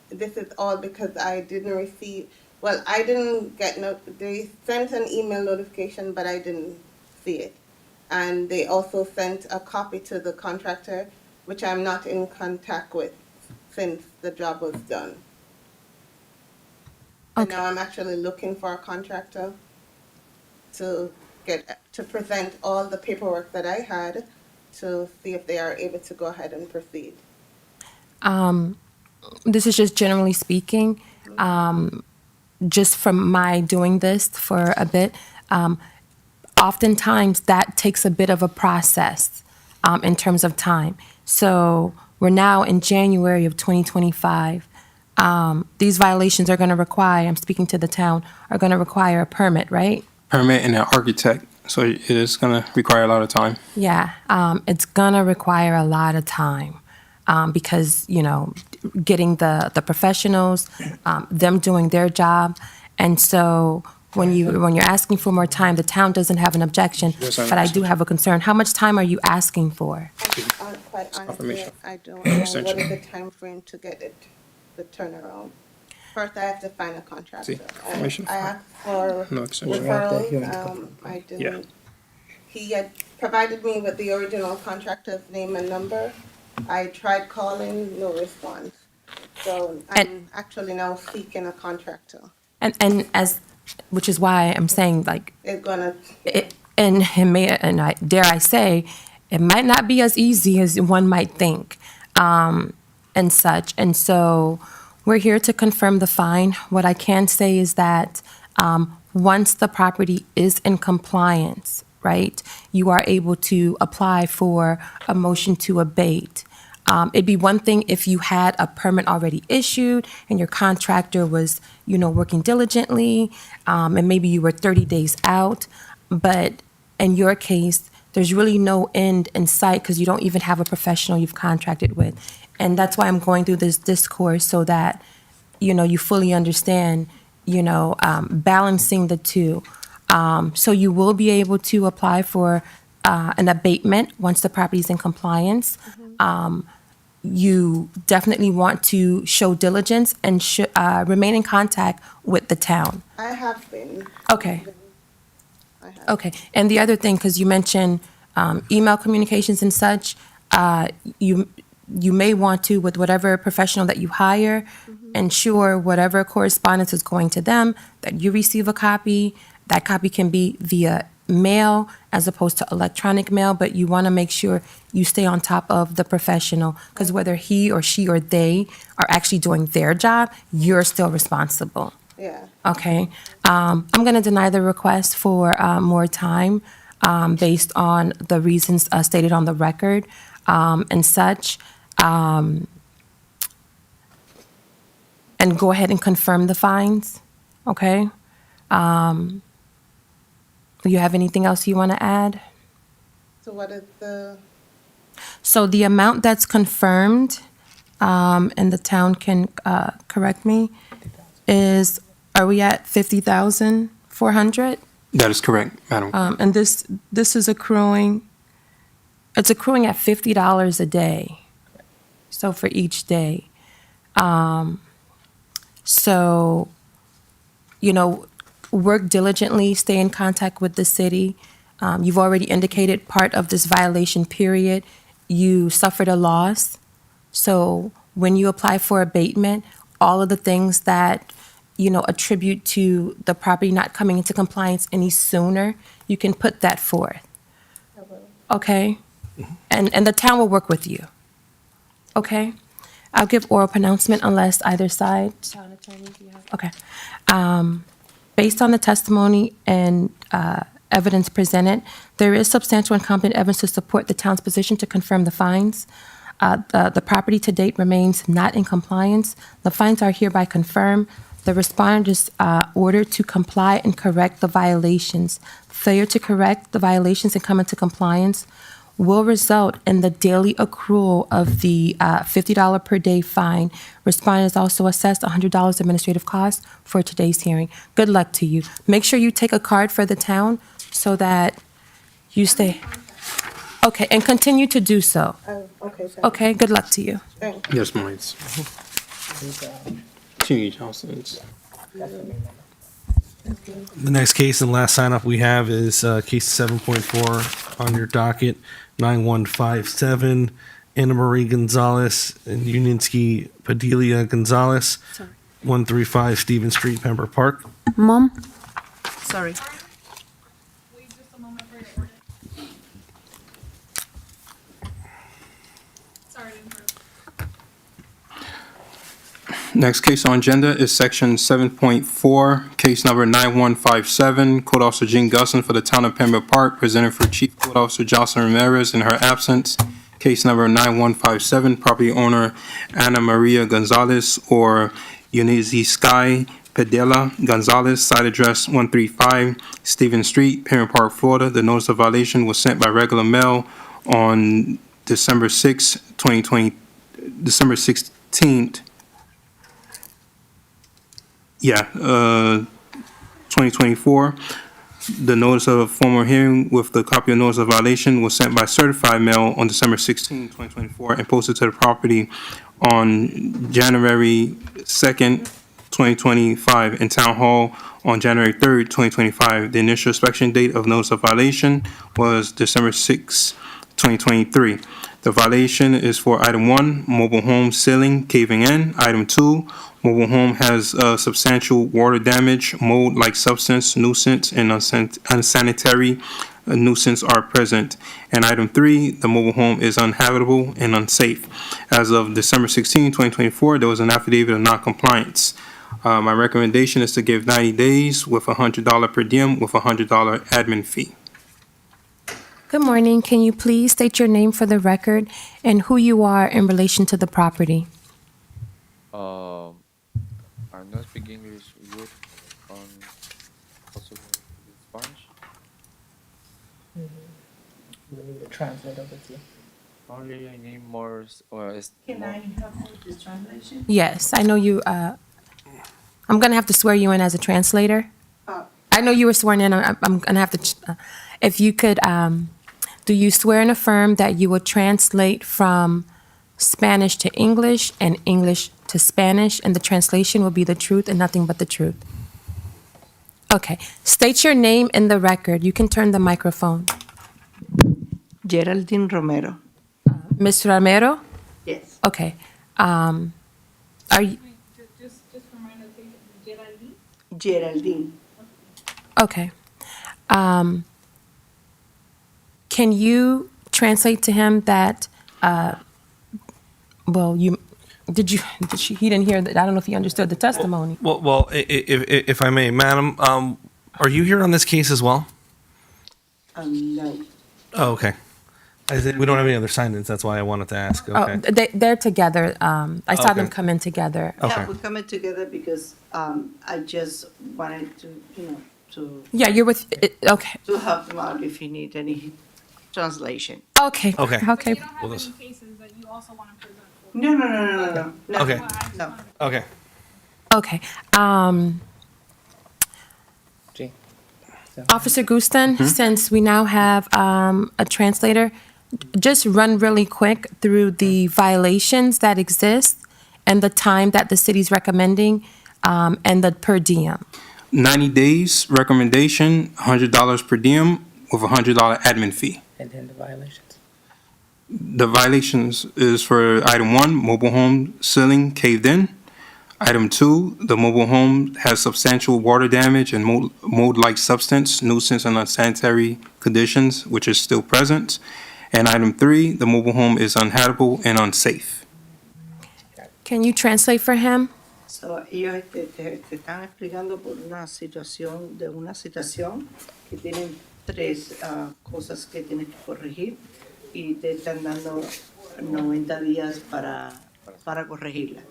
this is all because I didn't receive, well, I didn't get, they sent an email notification, but I didn't see it. And they also sent a copy to the contractor, which I'm not in contact with since the job was done. And now I'm actually looking for a contractor to present all the paperwork that I had to see if they are able to go ahead and proceed. This is just generally speaking, just from my doing this for a bit, oftentimes that takes a bit of a process in terms of time. So we're now in January of 2025. These violations are going to require, I'm speaking to the town, are going to require a permit, right? Permit and an architect, so it is going to require a lot of time. Yeah, it's going to require a lot of time because, you know, getting the professionals, them doing their job. And so when you're asking for more time, the town doesn't have an objection, but I do have a concern. How much time are you asking for? Quite honestly, I don't know what is the time frame to get it, the turnaround. First, I have to find a contractor. I asked for referrals. I didn't. He had provided me with the original contractor's name and number. I tried calling, no response. So I'm actually now seeking a contractor. And which is why I'm saying, like, It's gonna. dare I say, it might not be as easy as one might think, and such. And so we're here to confirm the fine. What I can say is that once the property is in compliance, right, you are able to apply for a motion to abate. It'd be one thing if you had a permit already issued and your contractor was, working diligently, and maybe you were 30 days out. But in your case, there's really no end in sight because you don't even have a professional you've contracted with. And that's why I'm going through this discourse so that, you fully understand, balancing the two. So you will be able to apply for an abatement once the property is in compliance. You definitely want to show diligence and remain in contact with the town. I have been. Okay. Okay. And the other thing, because you mentioned email communications and such, you may want to, with whatever professional that you hire, ensure whatever correspondence is going to them, that you receive a copy. That copy can be via mail as opposed to electronic mail, but you want to make sure you stay on top of the professional, because whether he or she or they are actually doing their job, you're still responsible. Yeah. Okay. I'm going to deny the request for more time based on the reasons stated on the record and such. And go ahead and confirm the fines. Okay. Do you have anything else you want to add? So what is the? So the amount that's confirmed, and the town can correct me, is, are we at 50,400? That is correct, Madam. And this is accruing, it's accruing at $50 a day. So for each day. So, work diligently, stay in contact with the city. You've already indicated part of this violation period, you suffered a loss. So when you apply for abatement, all of the things that, attribute to the property not coming into compliance any sooner, you can put that forth. Okay? And the town will work with you. Okay? I'll give oral pronouncement unless either side. Town attorney, do you have? Okay. Based on the testimony and evidence presented, there is substantial and competent evidence to support the town's position to confirm the fines. The property to date remains not in compliance. The fines are hereby confirmed. The respondent is ordered to comply and correct the violations. Failure to correct the violations and come into compliance will result in the daily accrual of the $50 per day fine. Respondent is also assessed $100 administrative cost for today's hearing. Good luck to you. Make sure you take a card for the town so that you stay. Okay, and continue to do so. Okay. Okay, good luck to you. Thanks. Yes, ma'am. Chingy Johnson's. The next case and last sign up we have is case 7.4 on your docket, 9157, Anna Marie Gonzalez and Uninsky Padilla Gonzalez, 135 Stevens Street, Pembroke Park. Mom? Sorry. Wait just a moment for your order. Sorry to interrupt. Next case on agenda is section 7.4, case number 9157, Code Officer Jean Gusson for the town of Pembroke Park, presented for Chief Code Officer Joseline Ramirez in her absence. Case number 9157, property owner Ana Maria Gonzalez or Uninsky Padilla Gonzalez, site address 135 Stevens Street, Pembroke Park, Florida. The notice of violation was sent by regular mail on December 16th, 2024. The notice of formal hearing with the copy of notice of violation was sent by certified mail on December 16, 2024, and posted to the property on January 2nd, 2025, in Town Hall on January 3rd, 2025. The initial inspection date of notice of violation was December 6, 2023. The violation is for item 1, mobile home ceiling caving in. Item 2, mobile home has substantial water damage, mold-like substance, nuisance, and unsanitary a nuisance are present. And item 3, the mobile home is uninhabitable and unsafe. As of December 16, 2024, there was an affidavit of noncompliance. My recommendation is to give 90 days with a $100 per diem with a $100 admin fee. Good morning. Can you please state your name for the record and who you are in relation to the property? I'm not speaking English good. Also Spanish. We need a translator with you. Only I need more. Can I help with this translation? Yes, I know you. I'm going to have to swear you in as a translator. I know you were sworn in. I'm going to have to. If you could, do you swear and affirm that you will translate from Spanish to English and English to Spanish, and the translation will be the truth and nothing but the truth? Okay. State your name in the record. You can turn the microphone. Geraldine Romero. Ms. Romero? Yes. Okay. Are you? Just for my notation, Geraldine? Geraldine. Okay. Can you translate to him that, well, he didn't hear that. I don't know if he understood the testimony. Well, if I may, madam, are you here on this case as well? No. Oh, okay. We don't have any other sign-ins, that's why I wanted to ask. Okay. They're together. I saw them Okay. come in together. Yeah, we're coming together because I just wanted to, to Yeah, you're with, okay. to help them out if you need any translation. Okay. Okay. Okay. You don't have any cases that you also want to present for? No. Okay. No. Okay. Okay. Officer Gustin, since we now have a translator, just run really quick through the violations that exist and the time that the city's recommending and the per diem. 90 days, recommendation, $100 per diem with a $100 admin fee. And then the violations. The violations is for item 1, mobile home ceiling caved in. Item 2, the mobile home has substantial water damage and mold-like substance, nuisance, and unsanitary conditions, which is still present. And item 3, the mobile home is uninhabitable and unsafe. Can you translate for him? So, ellos te están explicando por una situación que tienen 3 cosas que tienes que corregir y te están dando 90 días para corregirla.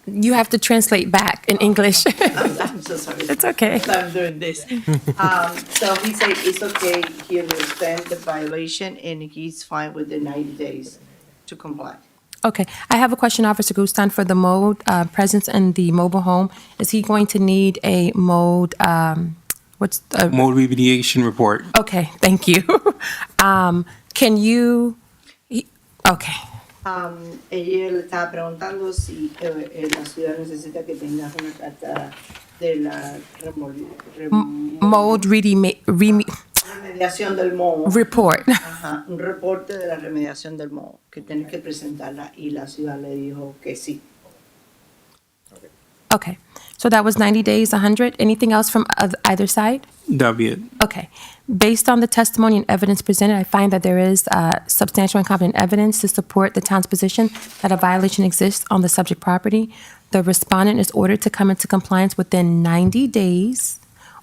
You have to translate back in English. I'm so sorry. It's okay. I'm doing this. So he said it's okay, he understands the violation and he's fine with the 90 days to comply. Okay. I have a question, Officer Gustin, for the mode presence in the mobile home. Is he going to need a mode, Mode remediation report. Okay, thank you. Can you, okay. Ella le estaba preguntando si la ciudad necesita que tengas una carta de la Mode remediación del moho. report. Ajá, un reporte de la remediación del moho, que tienes que presentarla y la ciudad le dijo que sí. Okay. So that was 90 days, 100. Anything else from either side? That'll be it. Okay. Based on the testimony and evidence presented, I find that there is substantial and competent evidence to support the town's position that a violation exists on the subject property. The respondent is ordered to come into compliance within 90 days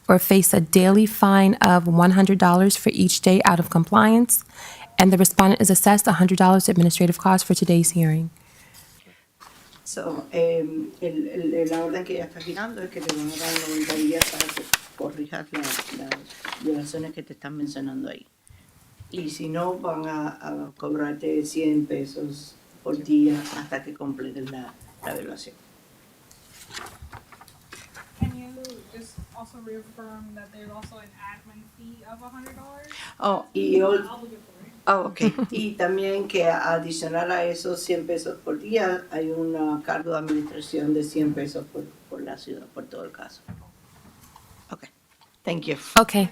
or face a daily fine of $100 for each day out of compliance. And the respondent is assessed $100 administrative costs for today's hearing. So, la orden que ella está girando es que te van a dar 90 días para que corrijas las violaciones que te están mencionando ahí. Y si no, van a cobrarte 100 pesos por día hasta que completes la violación. Can you just also reaffirm that there's also an admin fee of $100? Oh, okay. Y también que adicional a esos 100 pesos por día, hay un cargo de administración de 100 pesos por la ciudad, por todo el caso. Okay. Thank you. Okay.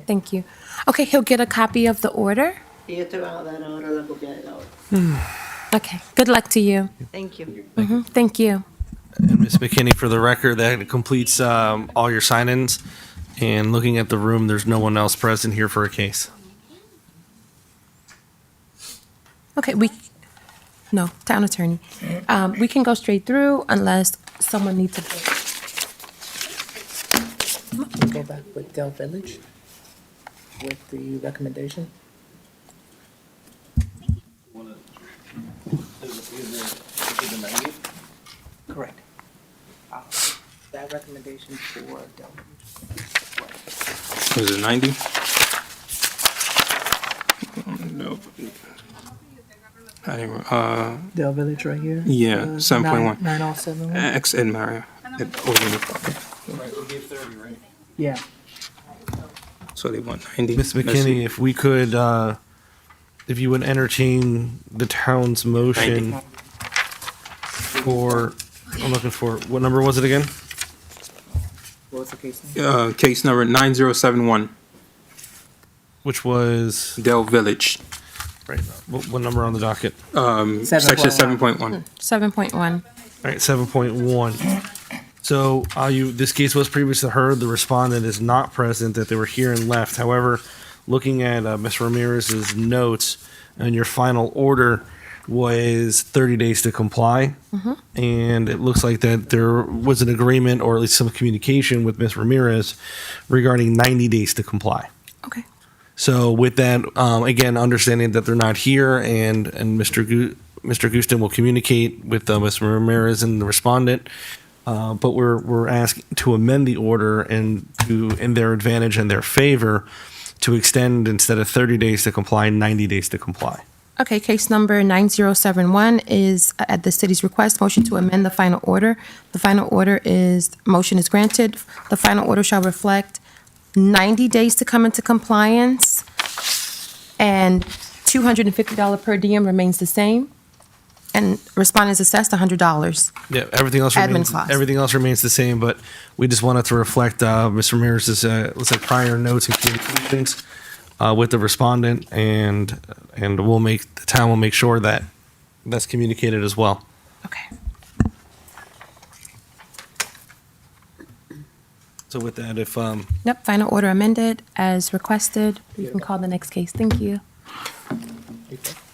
Thank you. Okay, he'll get a copy of the order. Y ellos te van a dar ahora la copia de la orden. Okay. Good luck to you. Thank you. Thank you. And Ms. McKinney, for the record, that completes all your sign-ins. And looking at the room, there's no one else present here for a case. Okay, no, town attorney. We can go straight through unless someone needs to. Go back with Dell Village with the recommendation. Correct. That recommendation for Dell Village. Was it 90? No. I didn't, Dell Village right here? yeah, 7.1. 9071? X Ed Mario. Yeah. So they want 90. Ms. McKinney, if we could, if you would entertain the town's motion 90. for, I'm looking for, what number was it again? What was the case name? Case number 9071, Which was, Dell Village, right, what number on the docket? section 7.1. 7.1. All right, 7.1. So this case was previously heard. The respondent is not present, that they were here and left. However, looking at Ms. Ramirez's notes, and your final order was 30 days to comply. And it looks like that there was an agreement, or at least some communication with Ms. Ramirez regarding 90 days to comply. Okay. So with that, again, understanding that they're not here, and Mr. Gustin will communicate with Ms. Ramirez and the respondent, but we're asking to amend the order and to, in their advantage and their favor, to extend, instead of 30 days to comply, 90 days to comply. Okay, case number 9071 is at the city's request, motion to amend the final order. The final order is, motion is granted. The final order shall reflect 90 days to come into compliance, and $250 per diem remains the same, and respondent is assessed $100. Yeah, everything else Admin remains, costs. everything else remains the same, but we just wanted to reflect Ms. Ramirez's, let's say, prior notes and communications with the respondent, and the town will make sure that that's communicated as well. Okay. So with that, if Yep, final order amended as requested. You can call the next case. Thank you.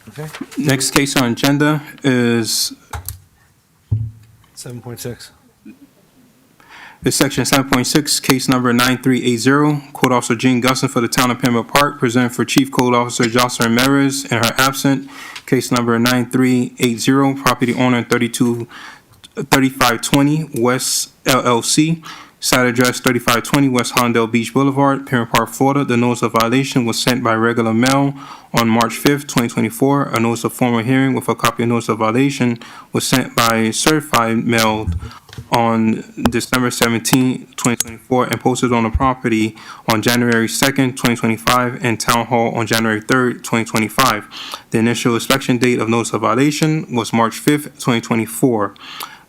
okay, Next case on agenda is 7.6. section 7.6, case number 9380. Code Officer Jean Gusson for the town of Pembroke Park, presented for Chief Code Officer Jocelyn Ramirez in her absent. Case number 9380, property owner 3520 West LLC. Site address 3520 West Hollandale Beach Boulevard, Pembroke Park, Florida. The notice of violation was sent by regular mail on March 5th, 2024. A notice of formal hearing with a copy of notice of violation was sent by certified mail on December 17, 2024, and posted on the property on January 2nd, 2025, and Town Hall on January 3rd, 2025. The initial inspection date of notice of violation was March 5th, 2024.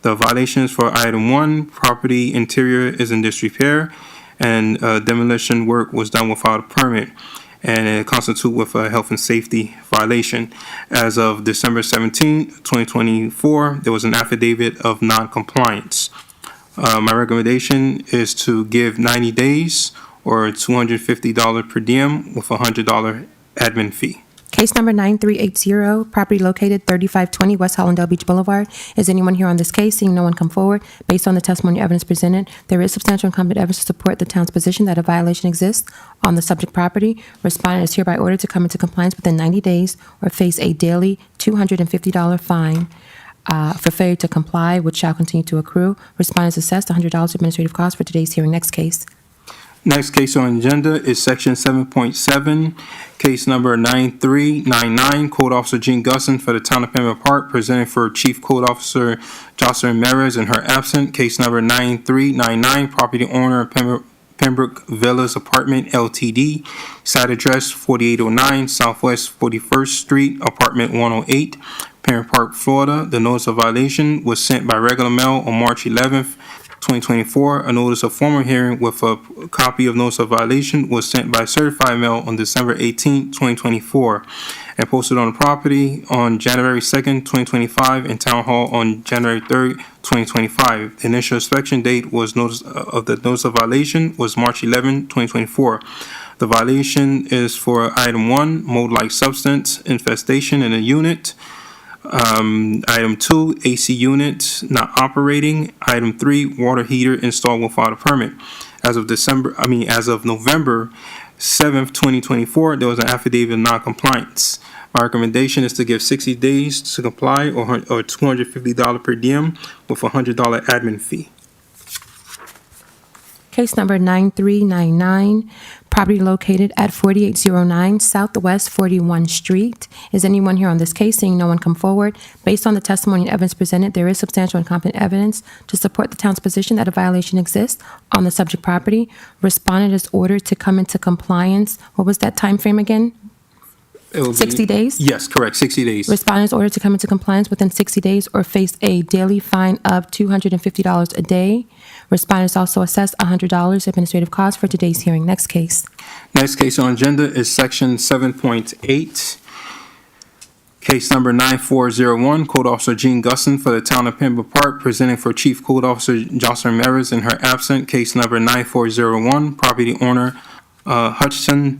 The violations for item 1, property interior is in disrepair, and demolition work was done without a permit, and it constitutes with a health and safety violation. As of December 17, 2024, there was an affidavit of non-compliance. My recommendation is to give 90 days or $250 per diem with a $100 admin fee. Case number 9380, property located 3520 West Hollandale Beach Boulevard. Is anyone here on this case? Seeing no one come forward, based on the testimony and evidence presented, there is substantial and competent evidence to support the town's position that a violation exists on the subject property. Respondent is hereby ordered to come into compliance within 90 days or face a daily $250 fine for failure to comply, which shall continue to accrue. Respondent is assessed $100 administrative costs for today's hearing. Next case. Next case on the agenda is section 7.7, case number 9399, Code Officer Jean Gusson for the town of Pembroke Park, presented for Chief Code Officer Jocelyn Ramirez in her absent. Case number 9399, property owner Pembroke Villas Apartment Ltd, site address 4809 Southwest 41st Street, apartment 108, Pembroke Park, Florida. The notice of violation was sent by regular mail on March 11th, 2024. A notice of formal hearing with a copy of notice of violation was sent by certified mail on December 18, 2024, and posted on the property on January 2nd, 2025, and Town Hall on January 3rd, 2025. The initial inspection date was notice of the notice of violation was March 11, 2024. The violation is for item 1, mold-like substance infestation in a unit. Item 2, AC unit not operating. Item 3, water heater installed without a permit. As of November 7th, 2024, there was an affidavit of non-compliance. My recommendation is to give 60 days to comply or $250 per diem with a $100 admin fee. Case number 9399, property located at 4809 Southwest 41 Street. Is anyone here on this case? Seeing no one come forward, based on the testimony and evidence presented, there is substantial and competent evidence to support the town's position that a violation exists on the subject property. Respondent is ordered to come into compliance. What was that time frame again? It will be- 60 days? Yes, correct, 60 days. Respondent is ordered to come into compliance within 60 days or face a daily fine of $250 a day. Respondent is also assessed $100 administrative cost for today's hearing. Next case. Next case on agenda is section 7.8. Case number 9401, Code Officer Jean Gusson for the Town of Pembroke Park, presenting for Chief Code Officer Jocelyn Ramirez in her absent. Case number 9401, property owner Hutchinson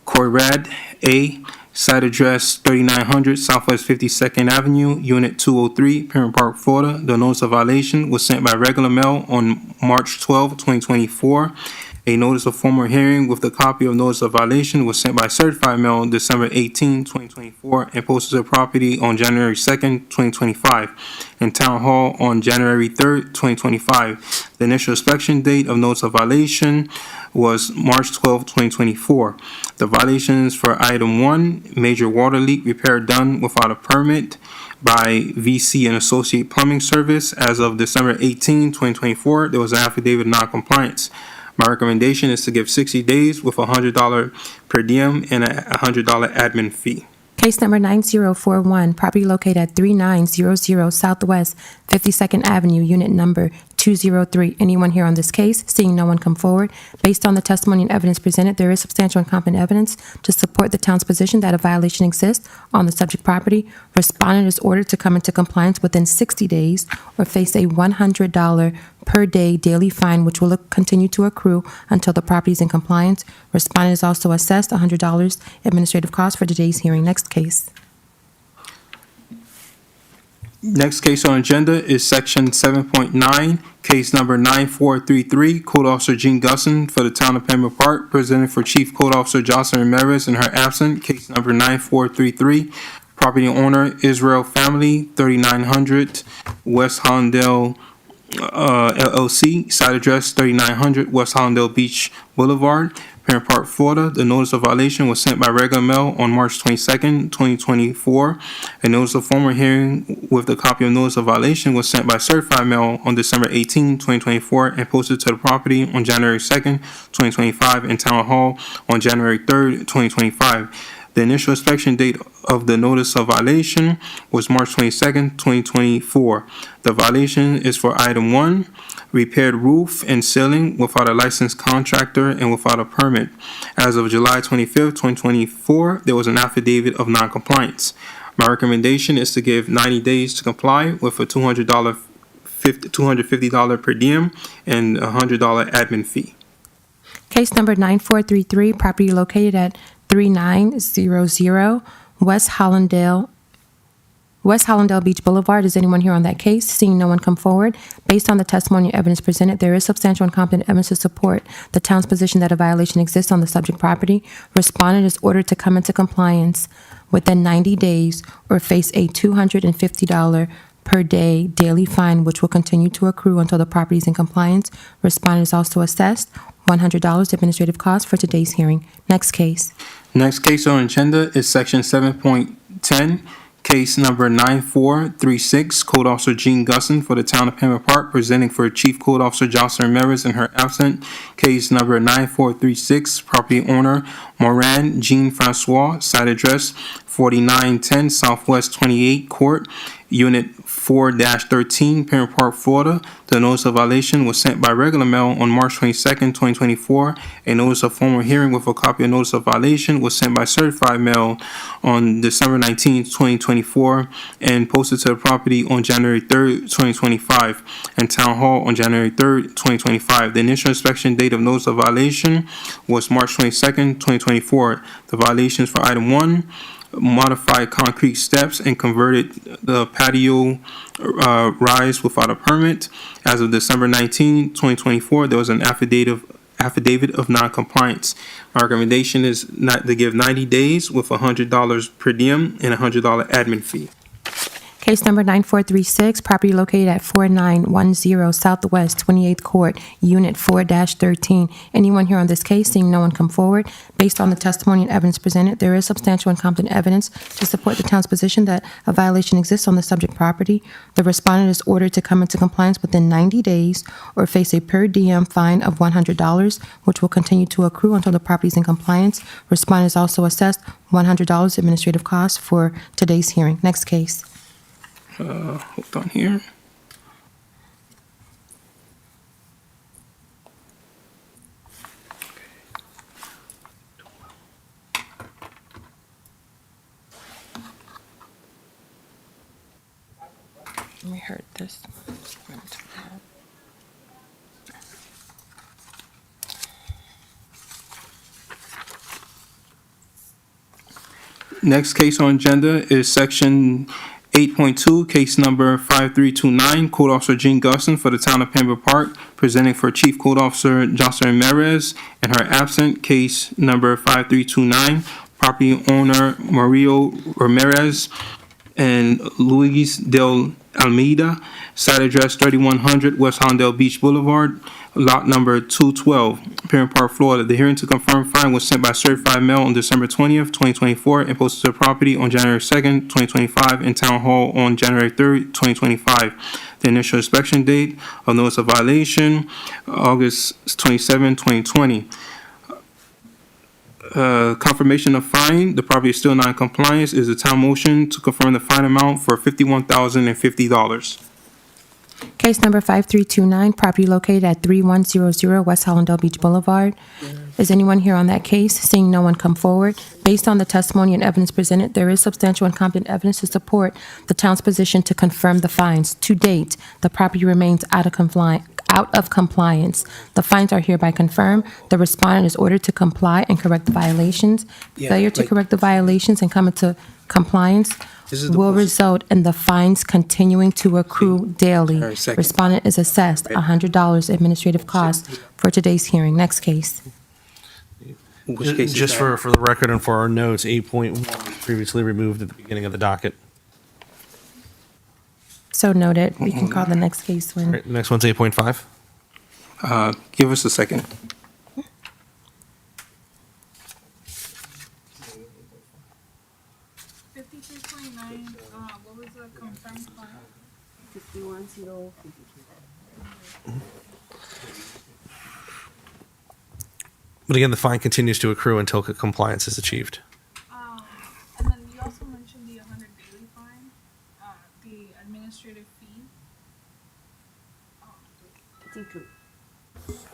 Corrad A., site address 3900 Southwest 52nd Avenue, Unit 203, Pembroke Park, Florida. The notice of violation was sent by regular mail on March 12, 2024. A notice of formal hearing with the copy of notice of violation was sent by certified mail on December 18, 2024, and posted to the property on January 2nd, 2025, and Town Hall on January 3rd, 2025. The initial inspection date of notice of violation was March 12, 2024. The violations for item 1, major water leak repair done without a permit by VC and Associate Plumbing Service. As of December 18, 2024, there was an affidavit of non-compliance. My recommendation is to give 60 days with a $100 per diem and a $100 admin fee. Case number 9041, property located at 3900 Southwest 52nd Avenue, unit number 203. Anyone here on this case? Seeing no one come forward, based on the testimony and evidence presented, there is substantial and competent evidence to support the town's position that a violation exists on the subject property. Respondent is ordered to come into compliance within 60 days or face a $100 per day daily fine, which will continue to accrue until the property is in compliance. Respondent is also assessed $100 administrative cost for today's hearing. Next case. Next case on agenda is section 7.9, case number 9433, Code Officer Jean Gusson for the Town of Pembroke Park, presented for Chief Code Officer Jocelyn Ramirez in her absent. Case number 9433, property owner Israel Family, 3900 West Hollandale LLC, site address 3900 West Hollandale Beach Boulevard, Pembroke Park, Florida. The notice of violation was sent by regular mail on March 22nd, 2024. A notice of formal hearing with the copy of notice of violation was sent by certified mail on December 18, 2024, and posted to the property on January 2nd, 2025, and Town Hall on January 3rd, 2025. The initial inspection date of the notice of violation was March 22nd, 2024. The violation is for item 1, repaired roof and ceiling without a licensed contractor and without a permit. As of July 25th, 2024, there was an affidavit of non-compliance. My recommendation is to give 90 days to comply with a $250 per diem and a $100 admin fee. Case number 9433, property located at 3900 West Hollandale Beach Boulevard. Is anyone here on that case? Seeing no one come forward, based on the testimony and evidence presented, there is substantial and competent evidence to support the town's position that a violation exists on the subject property. Respondent is ordered to come into compliance within 90 days or face a $250 per day daily fine, which will continue to accrue until the property is in compliance. Respondent is also assessed $100 administrative cost for today's hearing. Next case. Next case on agenda is section 7.10, case number 9436, Code Officer Jean Gusson for the Town of Pembroke Park, presenting for Chief Code Officer Jocelyn Ramirez in her absent. Case number 9436, property owner Moran Jean Francois, site address 4910 Southwest 28 Court Unit 4-13, Pembroke Park, Florida. The notice of violation was sent by regular mail on March 22nd, 2024. A notice of formal hearing with a copy of notice of violation was sent by certified mail on December 19th, 2024, and posted to the property on January 3rd, 2025, and Town Hall on January 3rd, 2025. The initial inspection date of notice of violation was March 22nd, 2024. The violations for item 1, modified concrete steps and converted the patio rise without a permit. As of December 19, 2024, there was an affidavit of non-compliance. My recommendation is not to give 90 days with $100 per diem and $100 admin fee. Case number 9436, property located at 4910 Southwest 28th Court, Unit 4-13. Anyone here on this case, seeing no one come forward, based on the testimony and evidence presented, there is substantial and competent evidence to support the town's position that a violation exists on the subject property. The respondent is ordered to come into compliance within 90 days or face a per diem fine of $100, which will continue to accrue until the property is in compliance. Respondent is also assessed $100 administrative costs for today's hearing. Next case. Hold on here. We heard this. Next case on agenda is section 8.2, case number 5329, Code Officer Jean Gusson for the town of Pembroke Park, presenting for Chief Code Officer Joseline Ramirez, and her absent, case number 5329, property owner Mario Ramirez and Luis del Almeida, site address 3100 West Hollandale Beach Boulevard, lot number 212, Pembroke Park, Florida. The hearing to confirm fine was sent by certified mail on December 20th, 2024, and posted to the property on January 2nd, 2025, and Town Hall on January 3rd, 2025. The initial inspection date of notice of violation, August 27, 2020. Confirmation of fine, the property is still not in compliance, is a town motion to confirm the fine amount for $51,050. Case number 5329, property located at 3100 West Hollandale Beach Boulevard. Is anyone here on that case? Seeing no one come forward, based on the testimony and evidence presented, there is substantial and competent evidence to support the town's position to confirm the fines. To date, the property remains out of compliance. The fines are hereby confirmed. The respondent is ordered to comply and correct the violations. Failure to correct the violations and come into compliance will result in the fines continuing to accrue daily. Respondent is assessed $100 administrative costs for today's hearing. Next case. Which case is Just that? for the record and for our notes, 8.1 was previously removed at the beginning of the docket. So noted. We can call the next case when. Right, the next one's 8.5. Give us a second. What was the confirmed fine? 51-0. But again, the fine continues to accrue until compliance is achieved. And then you also mentioned the 100 daily fine, the administrative fee.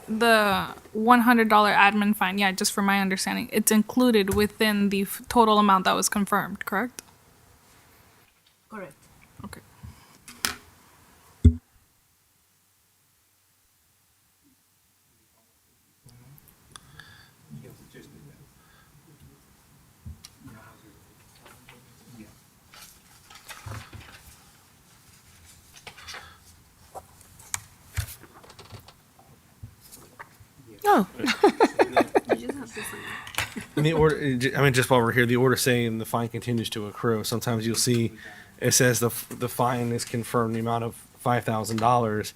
The $100 admin fine, yeah, just for my understanding, it's included within the total amount that was confirmed, correct? Correct. Okay. Oh. In the order, I mean, just while we're here, the order saying the fine continues to accrue. Sometimes you'll see it says the fine is confirmed the amount of $5,000,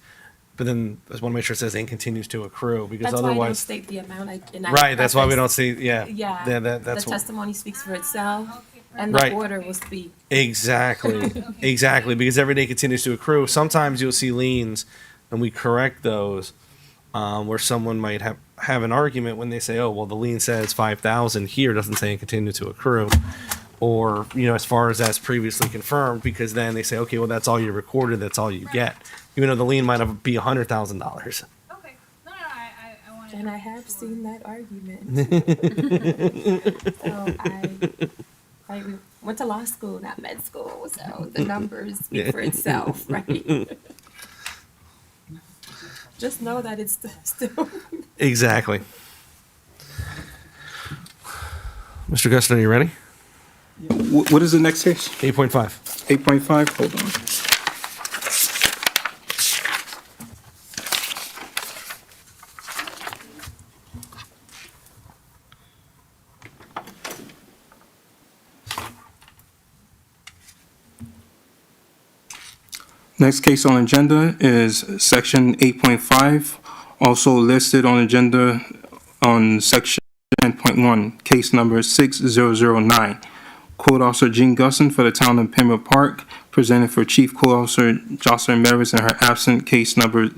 but then I just want to make sure it says and continues to accrue because That's why I don't otherwise, state the amount. right? That's why we don't see. Yeah, Yeah. that's the what, testimony speaks for itself, and the Right. order will speak. exactly, exactly. Because every day continues to accrue. Sometimes you'll see liens, and we correct those. Where someone might have an argument when they say, "Oh, well, the lien says 5,000 here, doesn't say and continue to accrue," or, as far as previously confirmed, because then they say, okay, well, that's all you recorded, that's all you get, even though the lien might have be $100,000. Okay. No, I want And I have seen that argument. So I went to law school, not med school, so the numbers speak for itself, right? Just know that it's still. Exactly. Mr. Guston, are you ready? What is the next case? 8.5. 8.5, hold on. Next case on agenda is section 8.5, also listed on agenda on section 10.1, case number 6009. Code Officer Jean Gusson for the town of Pembroke Park, presented for Chief Code Officer Jocelyn Merritt in her absent, case number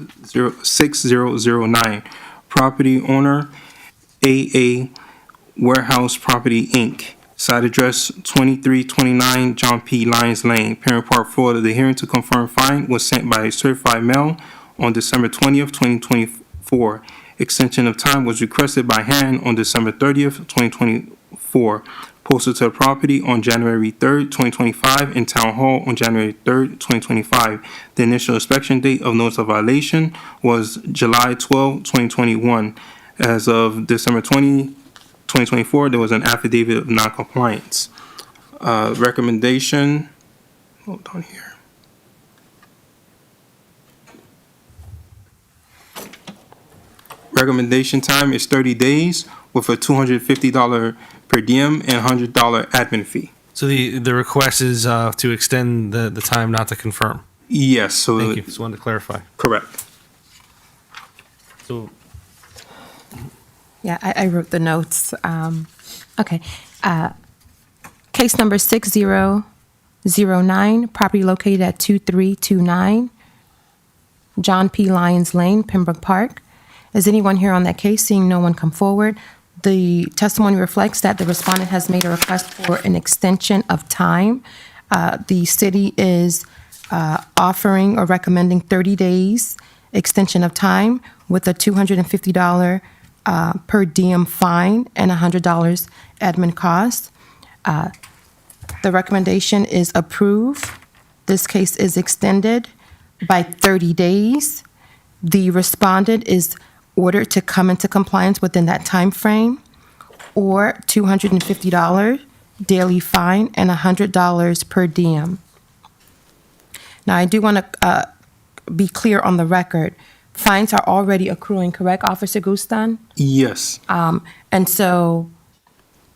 6009. Property owner AA Warehouse Property, Inc. Site address 2329 John P. Lyons Lane, Pembroke Park, Florida. The hearing to confirm fine was sent by certified mail on December 20th, 2024. Extension of time was requested by hand on December 30th, 2024. Posted to the property on January 3rd, 2025, in Town Hall on January 3rd, 2025. The initial inspection date of notice of violation was July 12, 2021. As of December 2024, there was an affidavit of noncompliance. Recommendation, hold on here. Recommendation time is 30 days with a $250 per diem and $100 admin fee. So the request is to extend the time, not to confirm. Yes, so. Thank you. Just wanted to clarify. Correct. So Yeah, I wrote the notes. Okay. Case number 6009, property located at 2329 John P. Lyons Lane, Pembroke Park. Is anyone here on that case? Seeing no one come forward, the testimony reflects that the respondent has made a request for an extension of time. The city is offering or recommending 30 days extension of time with a $250 per diem fine and $100 admin cost. The recommendation is approved. This case is extended by 30 days. The respondent is ordered to come into compliance within that time frame, or $250 daily fine and $100 per diem. Now, I do want to be clear on the record. Fines are already accruing, correct, Officer Guston? Yes. And so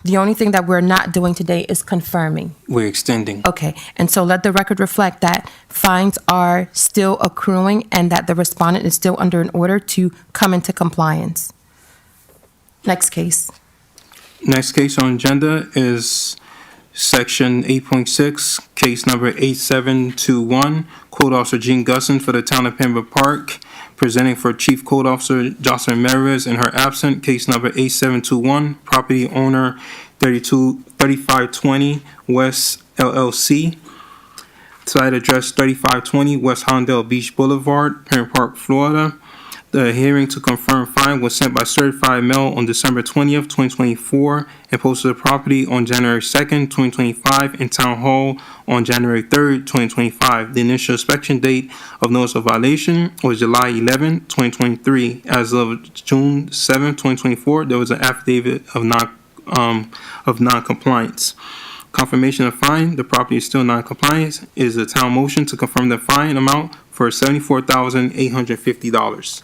the only thing that we're not doing today is confirming. We're extending. Okay, and so let the record reflect that fines are still accruing and that the respondent is still under an order to come into compliance. Next case. Next case on agenda is section 8.6, case number 8721. Code Officer Jean Gusson for the town of Pembroke Park, presenting for Chief Code Officer Jocelyn Merriz in her absent, case number 8721. Property owner 3520 West LLC. Site address 3520 West Hondell Beach Boulevard, Pembroke Park, Florida. The hearing to confirm fine was sent by certified mail on December 20th, 2024, and posted to the property on January 2nd, 2025, in Town Hall on January 3rd, 2025. The initial inspection date of notice of violation was July 11, 2023. As of June 7, 2024, there was an affidavit of non-compliance. Confirmation of fine, the property is still non-compliant, is a town motion to confirm the fine amount for $74,850.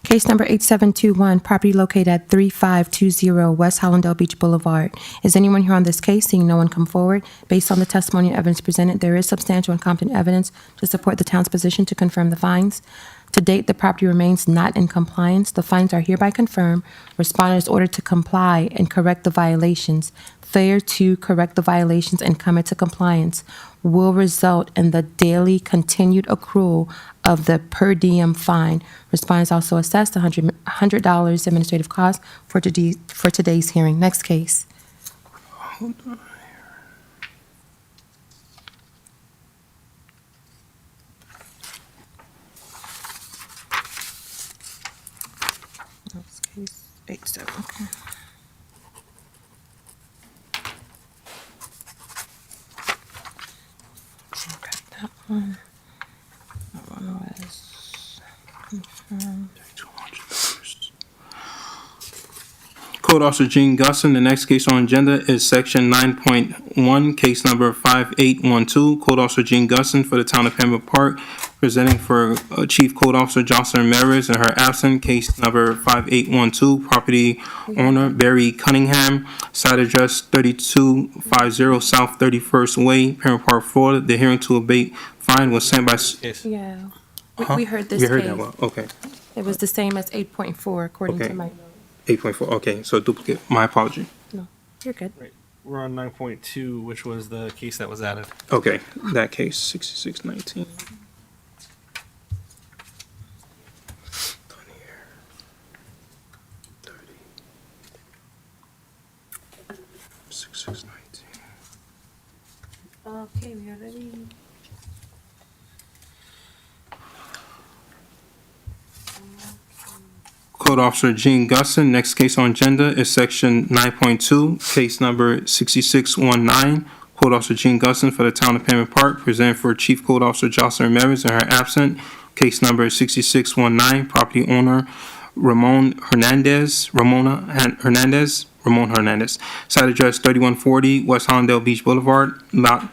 Case number 8721, property located at 3520 West Hollandale Beach Boulevard. Is anyone here on this case? Seeing no one come forward, based on the testimony and evidence presented, there is substantial and competent evidence to support the town's position to confirm the fines. To date, the property remains not in compliance. The fines are hereby confirmed. Respondent is ordered to comply and correct the violations. Failure to correct the violations and come into compliance will result in the daily continued accrual of the per diem fine. Respondent is also assessed $100 administrative cost for today's hearing. Next case. Hold on here. Case 87. Okay. Okay, that one. That one was confirmed. Code Officer Gene Gusson. The next case on agenda is Section 9.1, case number 5812. Code Officer Gene Gusson for the town of Pembroke Park, presenting for Chief Code Officer Jocelyn Ramirez in her absence. Case number 5812, property owner Barry Cunningham, site address 3250 South 31st Way, Pembroke Park, Florida. The hearing to abate fine was sent by... Yeah. Huh? We heard this We heard case. that one. Okay. It was the same as 8.4 according Okay. to my note. 8.4. Okay, so duplicate. My apology. No, you're good. We're on 9.2, which was the case that was added. Okay, that case 6619. Okay, we are ready. Code Officer Gene Gusson. Next case on agenda is Section 9.2, case number 6619. Code Officer Gene Gusson for the town of Pembroke Park, presented for Chief Code Officer Jocelyn Ramirez in her absence. Case number 6619, property owner Ramon Hernandez. Site address 3140 West Hollandale Beach Boulevard, Lot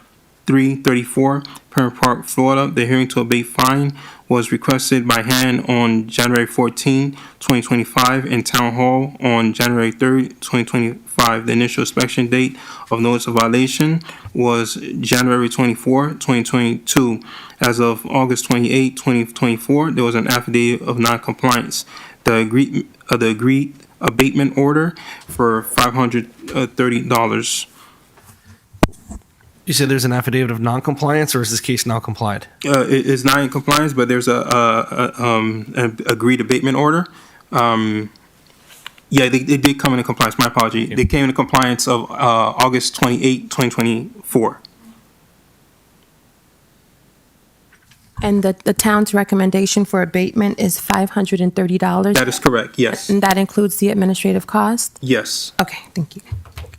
334, Pembroke Park, Florida. The hearing to abate fine was requested by hand on January 14, 2025, in Town Hall on January 3, 2025. The initial inspection date of notice of violation was January 24, 2022. As of August 28, 2024, there was an affidavit of noncompliance. The agreed abatement order for $530. You said there's an affidavit of noncompliance, or is this case now complied? It is not in compliance, but there's an agreed abatement order. Yeah, they did come into compliance. My apology. They came into compliance of August 28, 2024. And the town's recommendation for abatement is $530? That is correct, yes. And that includes the administrative cost? Yes. Okay, thank you.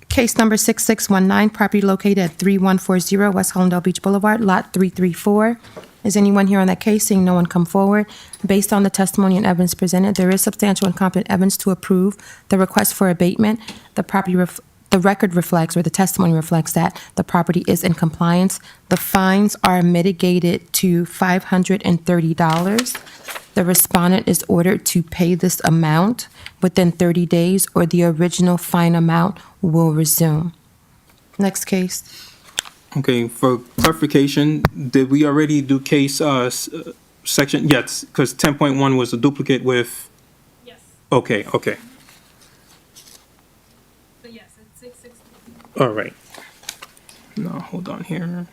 Case number 6619, property located at 3140 West Hollandale Beach Boulevard, Lot 334. Is anyone here on that case? Seeing no one come forward. Based on the testimony and evidence presented, there is substantial and competent evidence to approve the request for abatement. The record reflects, or the testimony reflects, that the property is in compliance. The fines are mitigated to $530. The respondent is ordered to pay this amount within 30 days, or the original fine amount will resume. Next case. Okay, for clarification, did we already do case section? Yes, because 10.1 was a duplicate with... Yes. Okay. So yes, it's 660. All right. No, hold on here.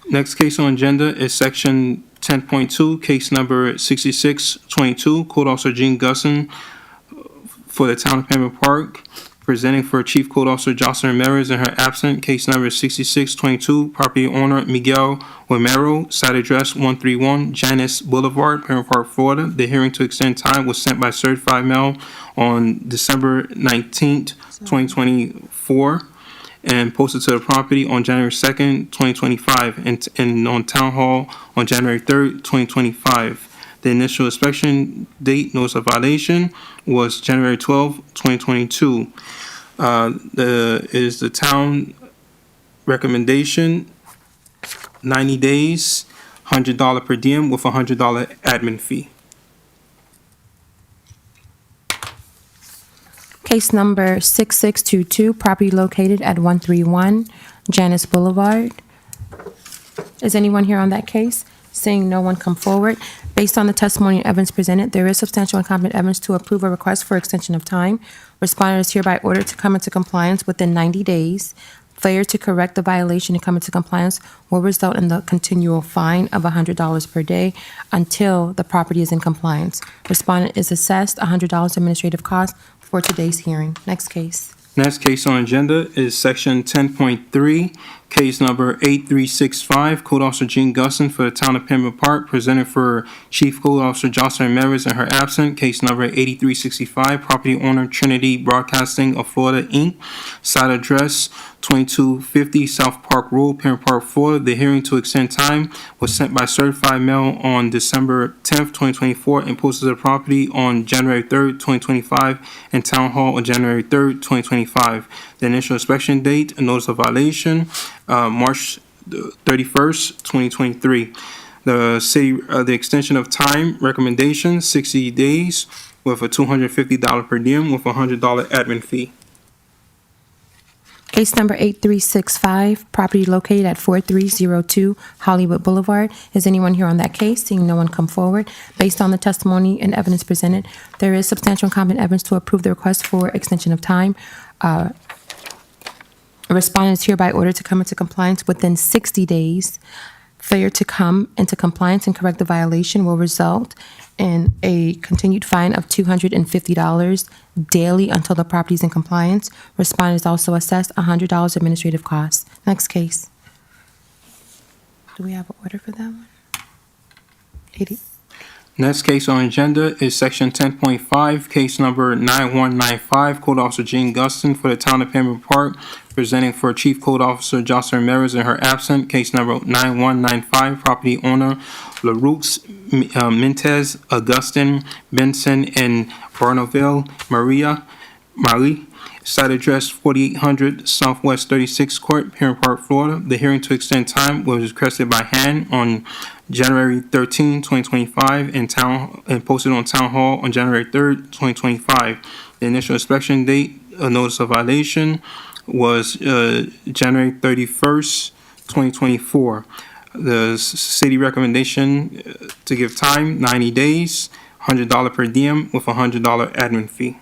Next case on agenda is Section 10.2, case number 6622. Code Officer Gene Gusson for the town of Pembroke Park, presenting for Chief Code Officer Jocelyn Ramirez in her absence. Case number 6622, property owner Miguel Romero, site address 131 Janice Boulevard, Pembroke Park, Florida. The hearing to extend time was sent by certified mail on December 19th, 2024. And posted to the property on January 2nd, 2025, and on Town Hall on January 3rd, 2025. The initial inspection date, notice of violation, was January 12, 2022. Is the town recommendation 90 days, $100 per diem with $100 admin fee. Case number 6622, property located at 131 Janice Boulevard. Is anyone here on that case? Seeing no one come forward. Based on the testimony and evidence presented, there is substantial and competent evidence to approve a request for extension of time. Respondent is hereby ordered to come into compliance within 90 days. Failure to correct the violation and come into compliance will result in the continual fine of $100 per day until the property is in compliance. Respondent is assessed $100 administrative cost for today's hearing. Next case. Next case on agenda is Section 10.3, Case number 8365, Code Officer Jean Gusson for the Town of Pembroke Park, presented for Chief Code Officer Jocelyn Ramirez in her absence. Case number 8365, property owner Trinity Broadcasting of Florida, Inc., site address 2250 South Park Road, Pembroke Park, Florida. The hearing to extend time was sent by certified mail on December 10th, 2024, and posted to the property on January 3rd, 2025, and Town Hall on January 3rd, 2025. The initial inspection date, a notice of violation, March 31st, 2023. The extension of time recommendation, 60 days with a $250 per diem with a $100 admin fee. Case number 8365, property located at 4302 Hollywood Boulevard. Is anyone here on that case? Seeing no one come forward, based on the testimony and evidence presented, there is substantial and competent evidence to approve the request for extension of time. A respondent is hereby ordered to come into compliance within 60 days. Failure to come into compliance and correct the violation will result in a continued fine of $250 daily until the property is in compliance. Respondent is also assessed $100 administrative costs. Next case. Do we have an order for that one? 80. Next case on agenda is section 10.5, case number 9195, Code Officer Jean Guston for the Town of Pembroke Park, presenting for Chief Code Officer Jocelyn Ramirez in her absence. Case number 9195, property owner LaRoux, Mintez, Augustin, Benson, and Barnaville, Marie. Site address 4800 Southwest 36th Court, Pembroke Park, Florida. The hearing to extend time was requested by hand on January 13, 2025, and posted on Town Hall on January 3rd, 2025. The initial inspection date, a notice of violation, was January 31st, 2024. The city recommendation to give time, 90 days, $100 per diem with a $100 admin fee.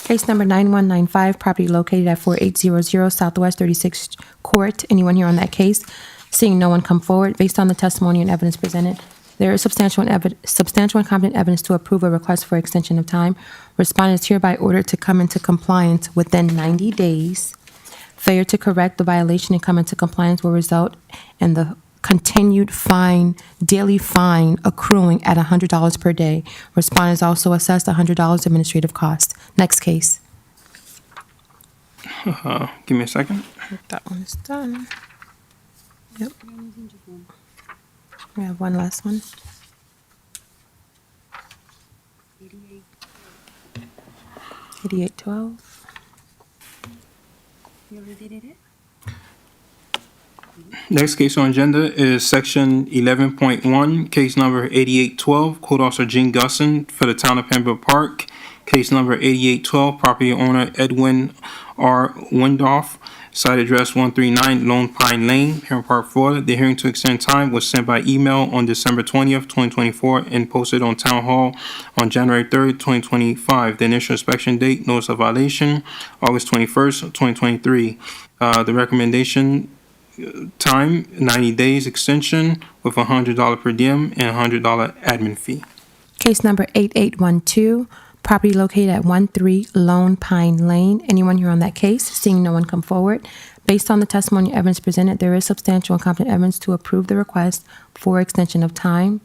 Case number 9195, property located at 4800 Southwest 36th Court. Anyone here on that case? Seeing no one come forward, based on the testimony and evidence presented, there is substantial and competent evidence to approve a request for extension of time. Respondent is hereby ordered to come into compliance within 90 days. Failure to correct the violation and come into compliance will result in the continued fine, daily fine accruing at $100 per day. Respondent is also assessed $100 administrative cost. Next case. Give me a second. That one is done. Yep. We have one last one. 8812. You already did it? Next case on agenda is section 11.1, case number 8812, Code Officer Jean Gusson for the Town of Pembroke Park. Case number 8812, property owner Edwin R. Windorf, site address 139 Lone Pine Lane, Pembroke Park, Florida. The hearing to extend time was sent by email on December 20th, 2024, and posted on Town Hall on January 3rd, 2025. The initial inspection date, notice of violation, August 21st, 2023. The recommendation time, 90 days extension with a $100 per diem and a $100 admin fee. Case number 8812, property located at 13 Lone Pine Lane. Anyone here on that case? Seeing no one come forward, based on the testimony and evidence presented, there is substantial and competent evidence to approve the request for extension of time.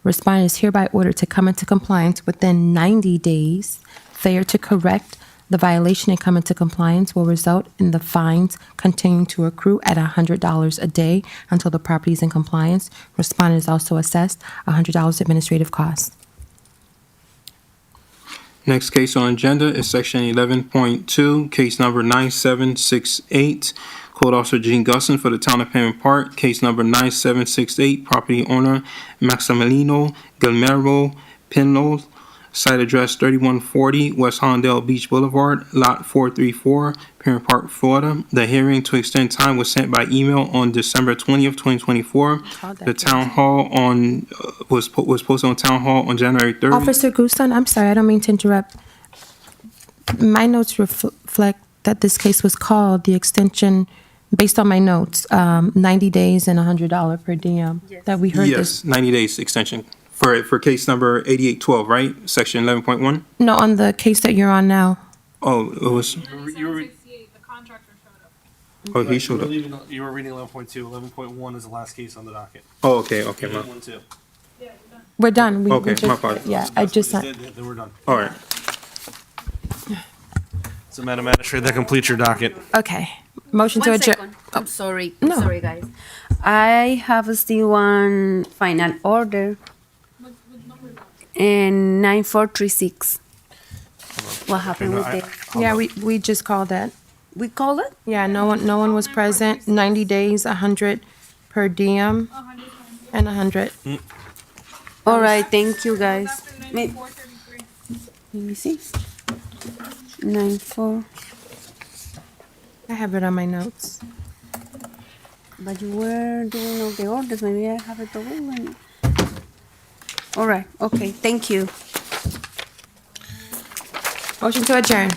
Respondent is hereby ordered to come into compliance within 90 days. Failure to correct the violation and come into compliance will result in the fines continuing to accrue at $100 a day until the property is in compliance. Respondent is also assessed $100 administrative costs. Next case on agenda is section 11.2, case number 9768, Code Officer Jean Gusson for the Town of Pembroke Park. Case number 9768, property owner Maximiliano Guillermo Pinlo, site address 3140 West Hollandale Beach Boulevard, lot 434, Pembroke Park, Florida. The hearing to extend time was sent by email on December 20th, 2024. The town hall was posted on Town Hall on January 3rd. Officer Guston, I'm sorry, I don't mean to interrupt. My notes reflect that this case was called the extension, based on my notes, 90 days and $100 per diem. Yes. That we heard Yes, 90 days extension. For case number 8812, right? Section 11.1? No, on the case that you're on now. Oh, it was... Oh, he showed up. You were reading 11.2. 11.1 is the last case on the docket. Oh, okay, okay, You did my, 1, 2. We're done. We Okay, just, my apologies. Yeah, I just Then said, we're done. all right. So, Madam Magistrate, that completes your docket. okay. Motion to One adjourn. second. I'm sorry. No. I'm sorry, guys. I have still one final order. And 9436. What happened with it? Yeah, we just called that. We call it? Yeah, no one was present. 90 days, 100 per diem, and 100. All right, thank you, guys. Let me see. 94. I have it on my notes. But you were doing all the orders. Maybe I have it all. All right. Okay. Thank you. Motion to adjourn.